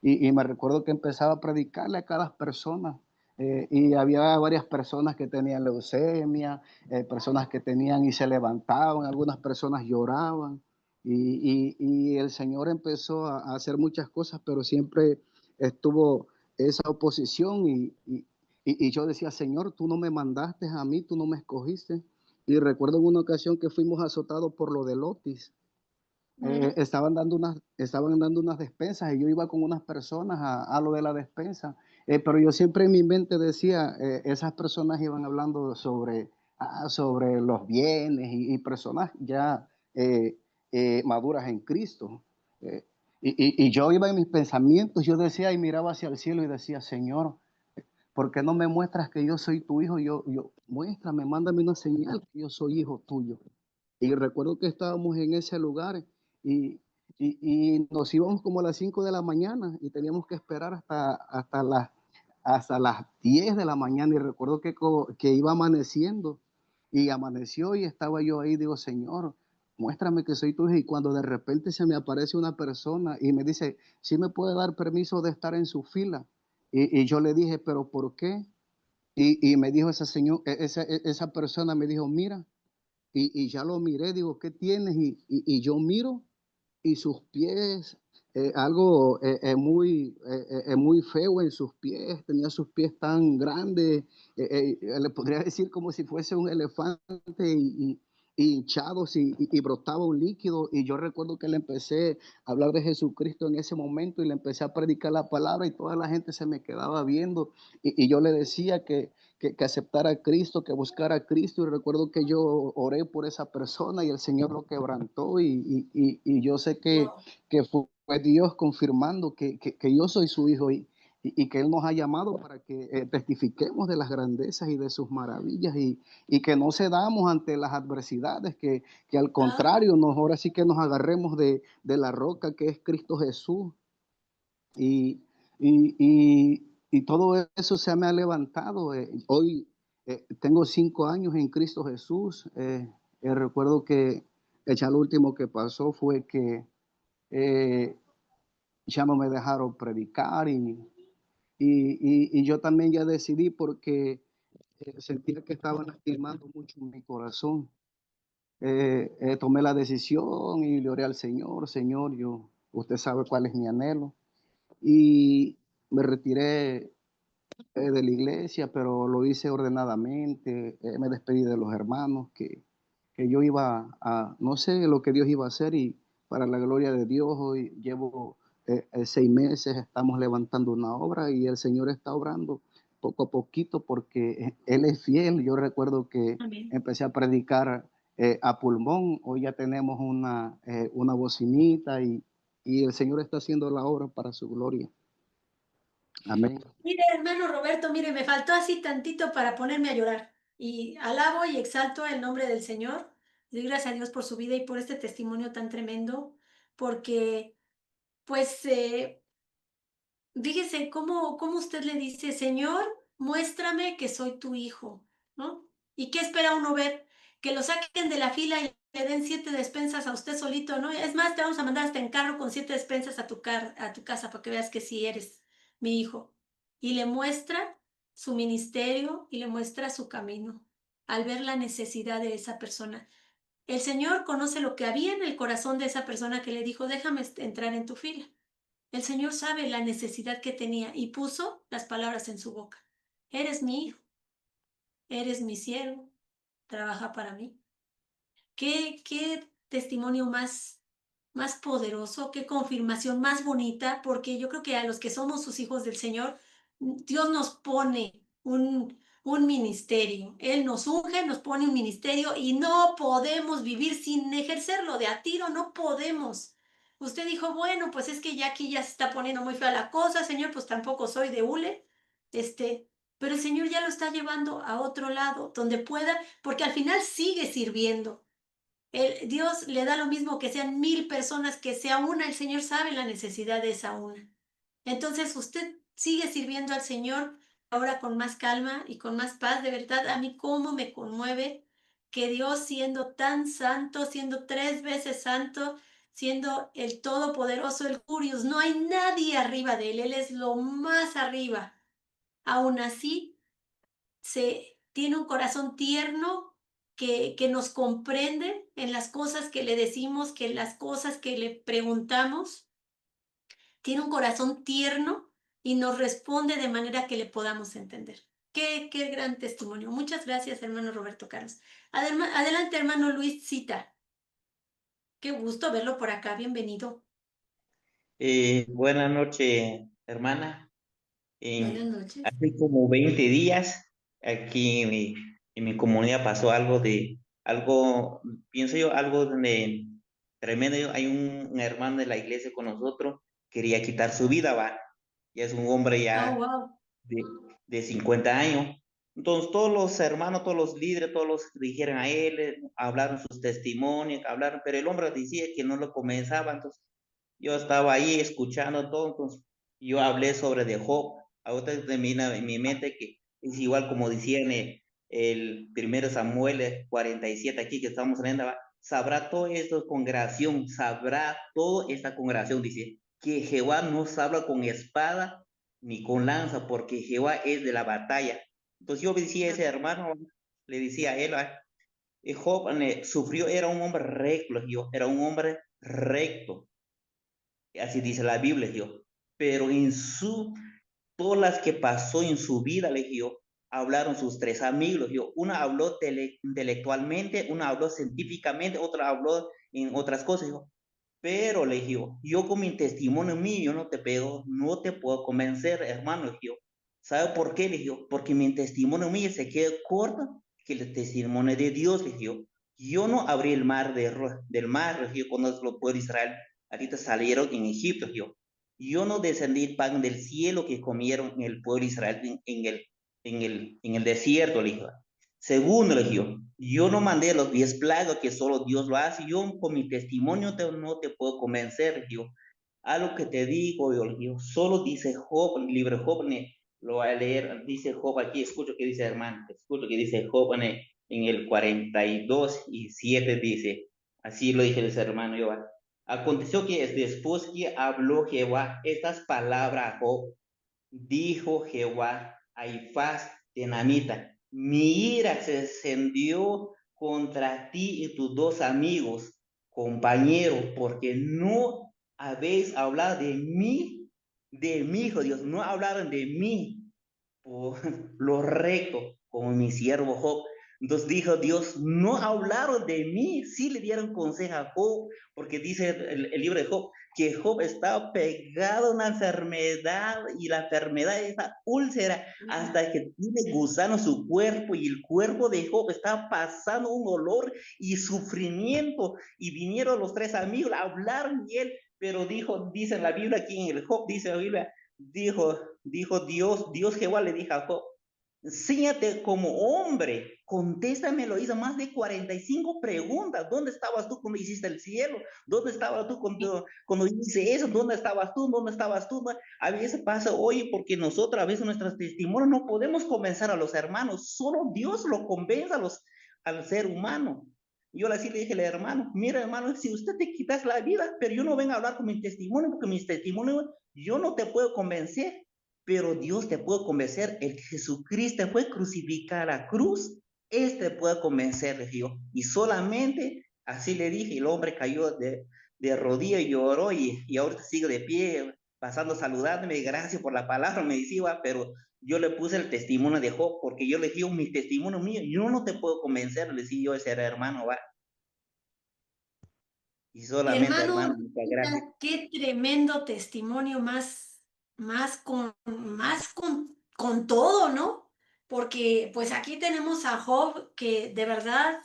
Speaker 8: y me recuerdo que empezaba a predicarle a cada persona. Y había varias personas que tenían leucemia, personas que tenían y se levantaban, algunas personas lloraban. Y el Señor empezó a hacer muchas cosas, pero siempre estuvo esa oposición. Y yo decía, Señor, tú no me mandaste a mí, tú no me escogiste. Y recuerdo en una ocasión que fuimos azotados por lo del Otis. Estaban dando unas despensas y yo iba con unas personas a lo de la despensa, pero yo siempre en mi mente decía, esas personas iban hablando sobre los bienes y personas ya maduras en Cristo. Eh, y yo iba en mis pensamientos, yo decía y miraba hacia el cielo y decía, Señor, ¿por qué no me muestras que yo soy tu hijo? Muéstrame, mándame una señal que yo soy hijo tuyo. Y recuerdo que estábamos en ese lugar y, y nos íbamos como a las 5 de la mañana y teníamos que esperar hasta las 10 de la mañana. Y recuerdo que iba amaneciendo y amaneció y estaba yo ahí, digo, Señor, muéstrame que soy tu hijo. Y cuando de repente se me aparece una persona y me dice, ¿sí me puede dar permiso de estar en su fila? Y yo le dije, ¿pero por qué? Y me dijo esa persona me dijo, mira, y ya lo miré, digo, ¿qué tienes? Y yo miro y sus pies, algo muy feo en sus pies, tenía sus pies tan grandes, le podría decir como si fuese un elefante y hinchados y brotaba un líquido. Y yo recuerdo que le empecé a hablar de Jesucristo en ese momento y le empecé a predicar la palabra y toda la gente se me quedaba viendo y yo le decía que aceptara a Cristo, que buscara a Cristo. Y recuerdo que yo oré por esa persona y el Señor lo quebrantó. Y yo sé
Speaker 1: Wow.
Speaker 8: que fue Dios confirmando que yo soy su hijo y que Él nos ha llamado para que testifiquemos de las grandezas y de sus maravillas y que no cedamos ante las adversidades, que al
Speaker 1: Ah,
Speaker 8: contrario, ahora sí que nos agarremos de la roca que es Cristo Jesús. Y, y todo eso se me ha levantado. Hoy tengo 5 años en Cristo Jesús. Recuerdo que ya lo último que pasó fue que eh, ya no me dejaron predicar y yo también ya decidí porque sentía que estaba lastimando mucho mi corazón. Tomé la decisión y le oré al Señor, Señor, usted sabe cuál es mi anhelo. Y me retiré de la iglesia, pero lo hice ordenadamente. Me despedí de los hermanos, que yo iba no sé lo que Dios iba a hacer y para la gloria de Dios hoy llevo 6 meses, estamos levantando una obra y el Señor está obrando poco a poquito porque Él es fiel. Yo recuerdo que
Speaker 1: amén.
Speaker 8: empecé a predicar a pulmón, hoy ya tenemos una bocinita y el Señor está haciendo la obra para su gloria. Amén.
Speaker 1: Mire, hermano Roberto, mire, me faltó así tantito para ponerme a llorar. Y alabo y exalto el nombre del Señor. Le doy gracias a Dios por su vida y por este testimonio tan tremendo, porque, pues, fíjese cómo usted le dice, Señor, muéstrame que soy tu hijo, ¿no? ¿Y qué espera uno ver? Que lo saquen de la fila y le den 7 despensas a usted solito, ¿no? Es más, te vamos a mandar hasta en carro con 7 despensas a tu casa para que veas que sí eres mi hijo. Y le muestra su ministerio y le muestra su camino al ver la necesidad de esa persona. El Señor conoce lo que había en el corazón de esa persona que le dijo, déjame entrar en tu fila. El Señor sabe la necesidad que tenía y puso las palabras en su boca. Eres mi hijo, eres mi siervo, trabaja para mí. Qué testimonio más poderoso, qué confirmación más bonita, porque yo creo que a los que somos sus hijos del Señor, Dios nos pone un ministerio. Él nos unge, nos pone un ministerio y no podemos vivir sin ejercerlo. De a tiro no podemos. Usted dijo, bueno, pues es que ya aquí ya se está poniendo muy fea la cosa, Señor, pues tampoco soy de hule. Pero el Señor ya lo está llevando a otro lado, donde pueda, porque al final sigue sirviendo. Dios le da lo mismo que sean 1000 personas, que sea una, el Señor sabe la necesidad de esa una. Entonces usted sigue sirviendo al Señor ahora con más calma y con más paz. De verdad, a mí cómo me conmueve que Dios, siendo tan santo, siendo 3 veces santo, siendo el Todopoderoso, el Curios, no hay nadie arriba de Él es lo más arriba. Aún así, tiene un corazón tierno que nos comprende en las cosas que le decimos, que en las cosas que le preguntamos. Tiene un corazón tierno y nos responde de manera que le podamos entender. Qué gran testimonio. Muchas gracias, hermano Roberto Carlos. Adelante, hermano Luis Cita. Qué gusto verlo por acá. Bienvenido.
Speaker 9: Buenas noches, hermana.
Speaker 1: Buenas noches.
Speaker 9: Hace como 20 días aquí en mi comunidad pasó algo, pienso yo, algo tremendo. Hay un hermano de la iglesia con nosotros, quería quitar su vida, va. Ya es un hombre
Speaker 1: Oh,
Speaker 9: ya
Speaker 1: wow.
Speaker 9: de, de 50 años. Entonces todos los hermanos, todos los líderes, todos los que dijeron a él, hablaron sus testimonios, hablaron, pero el hombre decía que no lo comenzaba. Entonces yo estaba ahí escuchando todo, entonces yo hablé sobre de Job. Ahorita termina en mi mente que es igual como decía en el 1 Samuel 47 aquí que estamos leyendo, ¿va? Sabrá toda esta congregación, sabrá toda esta congregación, dice, que Jehová no habla con espada ni con lanza, porque Jehová es de la batalla. Entonces yo decía a ese hermano, le decía a él, Job sufrió, era un hombre recto, era un hombre recto, así dice la Biblia, pero todas las que pasó en su vida, hablaron sus 3 amigos, una habló intelectualmente, una habló científicamente, otra habló en otras cosas, pero le dijo, yo con mi testimonio mío, yo no te puedo convencer, hermano, ¿sabe por qué? Le dijo, porque mi testimonio mío se queda corto que el testimonio de Dios, le dijo. Yo no abrí el mar del mar, le dijo, cuando los pueblos de Israel ahorita salieron en Egipto, le dijo. Yo no descendí el pan del cielo que comieron en el pueblo de Israel en el desierto, le dijo. Segundo, le dijo, yo no mandé los 10 plagas que solo Dios lo hace, yo con mi testimonio no te puedo convencer, dijo. Algo que te digo, yo, solo dice Job, el libro de Job, lo voy a leer, dice Job aquí, escucho que dice hermano, escucho que dice Job en el 42 y 7 dice, así lo dije ese hermano, yo. Aconteció que después que habló Jehová estas palabras a Job, dijo Jehová a Ifaz Tenamita, mi ira se encendió contra ti y tus 2 amigos, compañeros, porque no habéis hablado de mí, hijo Dios, no hablaron de mí por lo recto, como mi siervo Job. Entonces dijo Dios, no hablaron de mí, sí le dieron consejo a Job, porque dice el libro de Job, que Job estaba pegado a una enfermedad y la enfermedad es esa úlcera hasta que tiene gusano su cuerpo y el cuerpo de Job estaba pasando un dolor y sufrimiento y vinieron los 3 amigos, hablaron y él, pero dice la Biblia aquí en el Job, dice la Biblia, dijo Dios Jehová le dijo a Job, ciñate como hombre Contéstame, lo hizo más de 45 preguntas. ¿Dónde estabas tú cuando hiciste el cielo? ¿Dónde estabas tú cuando hice eso? ¿Dónde estabas tú? ¿Dónde estabas tú? A veces pasa hoy porque nosotros a veces nuestros testimonios no podemos convencer a los hermanos. Solo Dios lo convence al ser humano. Yo así le dije al hermano, mira hermano, si usted te quitas la vida, pero yo no vengo a hablar con mi testimonio, porque mis testimonios yo no te puedo convencer, pero Dios te puede convencer. El que Jesucristo fue crucificado a la cruz, este puede convencerle yo. Y solamente así le dije, el hombre cayó de rodillas y lloró, y ahorita sigue de pie, pasando saludándome, gracias por la palabra, me decía, pero yo le puse el testimonio de Job, porque yo le dije, mi testimonio mío, yo no te puedo convencer, le decía yo a ese hermano, va. Y solamente,
Speaker 1: Hermano,
Speaker 9: hermano, muchas gracias.
Speaker 1: qué tremendo testimonio con todo, ¿no? Porque pues aquí tenemos a Job que de verdad,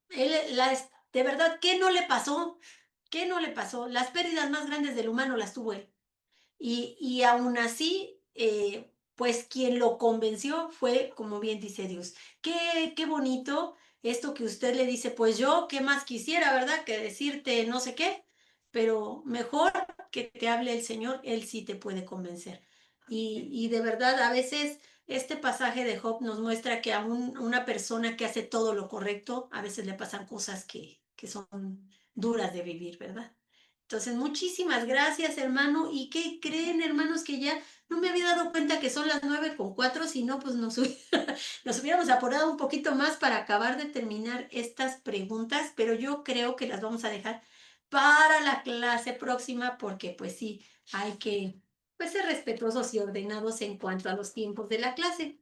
Speaker 1: de verdad, ¿qué no le pasó? ¿Qué no le pasó? Las pérdidas más grandes del humano las tuvo él. Y aún así, pues quien lo convenció fue, como bien dice Dios. Qué bonito esto que usted le dice, pues yo, ¿qué más quisiera, verdad? Que decirte no sé qué, pero mejor que te hable el Señor, Él sí te puede convencer. Y de verdad, a veces este pasaje de Job nos muestra que a una persona que hace todo lo correcto, a veces le pasan cosas que son duras de vivir, ¿verdad? Entonces, muchísimas gracias, hermano. ¿Y qué creen, hermanos? Que ya no me había dado cuenta que son las 9:04, si no, pues nos hubiéramos apurado un poquito más para acabar de terminar estas preguntas, pero yo creo que las vamos a dejar para la clase próxima porque, pues sí, hay que pues, ser respetuosos y ordenados en cuanto a los tiempos de la clase.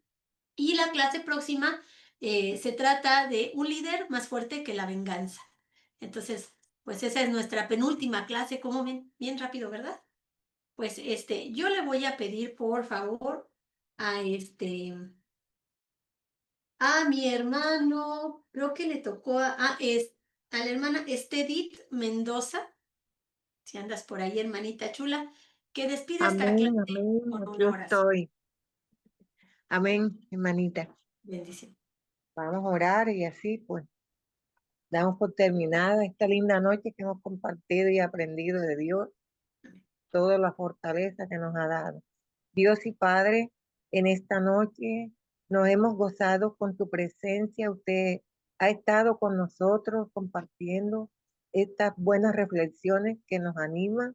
Speaker 1: Y la clase próxima se trata de un líder más fuerte que la venganza. Entonces, pues esa es nuestra penúltima clase, como ven, bien rápido, ¿verdad? Pues yo le voy a pedir, por favor, a a mi hermano, creo que le tocó a la hermana Estedit Mendoza, si andas por ahí, hermanita chula, que despida esta
Speaker 10: Amén,
Speaker 1: clase
Speaker 10: amén,
Speaker 1: con
Speaker 10: aquí
Speaker 1: una oración.
Speaker 10: estoy. Amén, hermanita.
Speaker 1: Bendición.
Speaker 10: Vamos a orar y así pues damos por terminada esta linda noche que hemos compartido y aprendido de Dios, toda la fortaleza que nos ha dado. Dios y Padre, en esta noche nos hemos gozado con tu presencia. Usted ha estado con nosotros compartiendo estas buenas reflexiones que nos animan a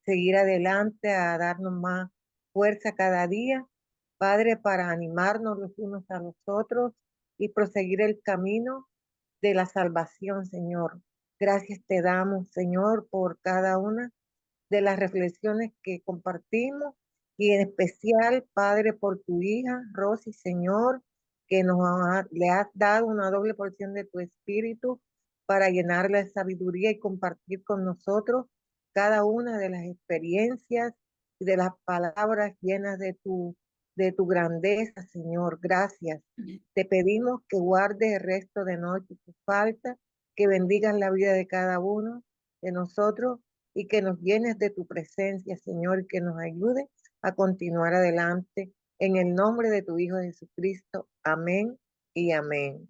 Speaker 10: seguir adelante, a darnos más fuerza cada día, Padre, para animarnos los unos a los otros y proseguir el camino de la salvación, Señor. Gracias te damos, Señor, por cada una de las reflexiones que compartimos y en especial, Padre, por tu hija, Rosy, Señor, que le has dado una doble porción de tu espíritu para llenarla de sabiduría y compartir con nosotros cada una de las experiencias y de las palabras llenas de tu grandeza, Señor. Gracias. Te pedimos que guardes el resto de noche que falta, que bendigas la vida de cada uno de nosotros y que nos llenes de tu presencia, Señor, y que nos ayude a continuar adelante. En el nombre de tu Hijo Jesucristo. Amén y amén.